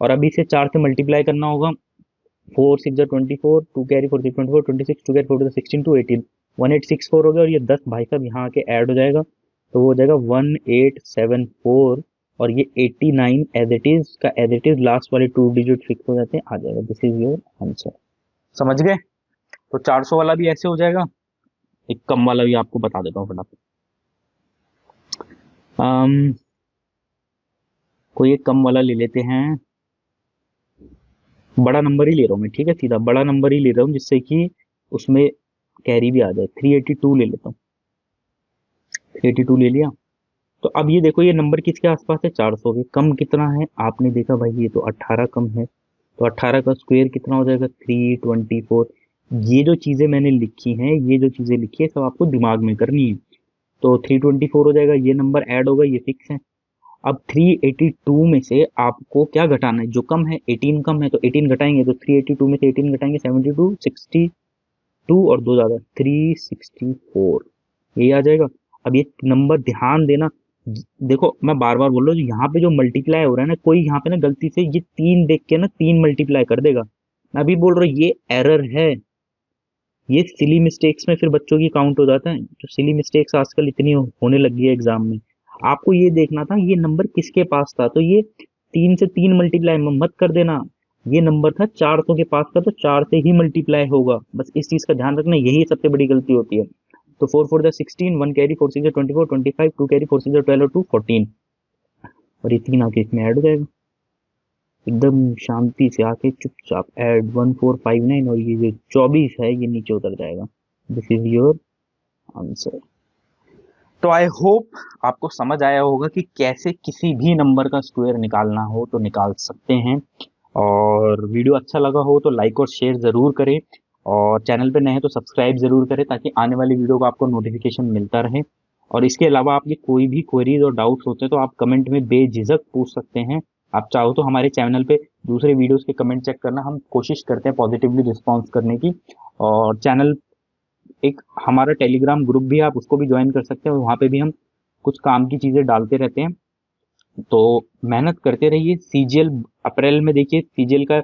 और अभी से 4 से मल्टीप्लाई करना होगा। 4 6 24, 2 कैरी 4 6 24, 26, 2 कैरी 4 16 2 18, 1864 हो गया। और ये 10 भाई साहब यहाँ आके ऐड हो जाएगा, तो वो हो जाएगा 1874, और ये 89 एज इट इज का एज इट इज लास्ट वाले 2 डिजिट फिक्स हो जाते हैं, आ जाएगा। This is your answer. समझ गए? तो 400 वाला भी ऐसे हो जाएगा। एक कम वाला भी आपको बता देता हूँ फटाफट। कोई एक कम वाला ले लेते हैं, बड़ा नंबर ही ले रहा हूँ मैं, ठीक है, सीधा बड़ा नंबर ही ले रहा हूँ जिससे कि उसमें कैरी भी आ जाए। 382 ले लेता हूँ, 382 ले लिया। तो अब ये देखो, ये नंबर किसके आसपास है, 400 के। कम कितना है आपने देखा भाई, ये तो 18 कम है, तो 18 का स्क्वायर कितना हो जाएगा 324। ये जो चीजें मैंने लिखी हैं, ये जो चीजें लिखी है सब आपको दिमाग में करनी है। तो 324 हो जाएगा, ये नंबर ऐड होगा, ये फिक्स है। अब 382 में से आपको क्या घटाना है, जो कम है 18 कम है तो 18 घटाएंगे, तो 382 में से 18 घटाएंगे 72, 62 और 2 ज्यादा 364, यही आ जाएगा। अब ये नंबर ध्यान देना, देखो मैं बार बार बोल रहा हूँ, यहाँ पे जो मल्टीप्लाई हो रहा है ना, कोई यहाँ पे ना गलती से ये 3 देख के ना 3 मल्टीप्लाई कर देगा। मैं अभी बोल रहा हूँ ये एरर है, ये सिली मिस्टेक्स में फिर बच्चों की काउंट हो जाता है। जो सिली मिस्टेक्स आजकल इतनी होने लगी है एग्जाम में, आपको ये देखना था ये नंबर किसके पास था, तो ये 3 से 3 मल्टीप्लाई मत कर देना। ये नंबर था 400 के पास का, तो 4 से ही मल्टीप्लाई होगा, बस इस चीज का ध्यान रखना, यही सबसे बड़ी गलती होती है। तो 4 4 16, 1 कैरी 4 6 24, 25, 2 कैरी 4 6 12 और 2 14, और ये 3 आके इसमें ऐड हो जाएगा एकदम शांति से आके चुपचाप। ऐड 1459, और ये जो 24 है ये नीचे उतर जाएगा। This is your answer. तो आई होप आपको समझ आया होगा कि कैसे किसी भी नंबर का स्क्वायर निकालना हो तो निकाल सकते हैं। और वीडियो अच्छा लगा हो तो लाइक और शेयर जरूर करें, और चैनल पे नए हैं तो सब्सक्राइब जरूर करें, ताकि आने वाली वीडियो का आपको नोटिफिकेशन मिलता रहे। और इसके अलावा आपकी कोई भी क्वेरीज और डाउट्स होते हैं तो आप कमेंट में बेझिझक पूछ सकते हैं। आप चाहो तो हमारे चैनल पे दूसरे वीडियोस के कमेंट चेक करना, हम कोशिश करते हैं पॉजिटिवली रिस्पॉन्स करने की। और चैनल, एक हमारा टेलीग्राम ग्रुप भी है, आप उसको भी ज्वाइन कर सकते हैं, वहाँ पे भी हम कुछ काम की चीज़ें डालते रहते हैं। तो मेहनत करते रहिए। सीजीएल अप्रैल में देखिए, सीजीएल का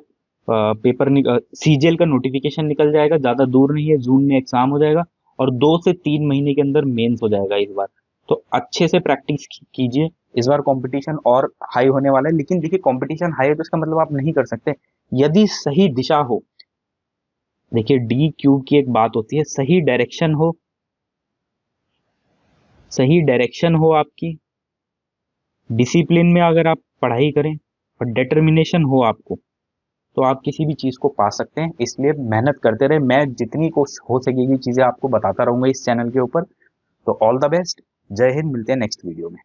सीजीएल का नोटिफिकेशन निकल जाएगा, ज़्यादा दूर नहीं है, जून में एग्जाम हो जाएगा और 2 से 3 महीने के अंदर मेंस हो जाएगा इस बार। तो अच्छे से प्रैक्टिस कीजिए, इस बार कंपटीशन और हाई होने वाला है। लेकिन देखिए, कंपटीशन हाई है तो इसका मतलब आप नहीं कर सकते, यदि सही दिशा हो। देखिए, डी क्यूब की एक बात होती है, सही डायरेक्शन हो, सही डायरेक्शन हो आपकी, डिसिप्लिन में अगर आप पढ़ाई करें और डिटर्मिनेशन हो आपको, तो आप किसी भी चीज़ को पा सकते हैं। इसलिए मेहनत करते रहे, मैं जितनी कोशिश हो सकेगी चीज़ें आपको बताता रहूंगा इस चैनल के ऊपर। तो ऑल द बेस्ट, जय हिंद, मिलते हैं नेक्स्ट वीडियो में।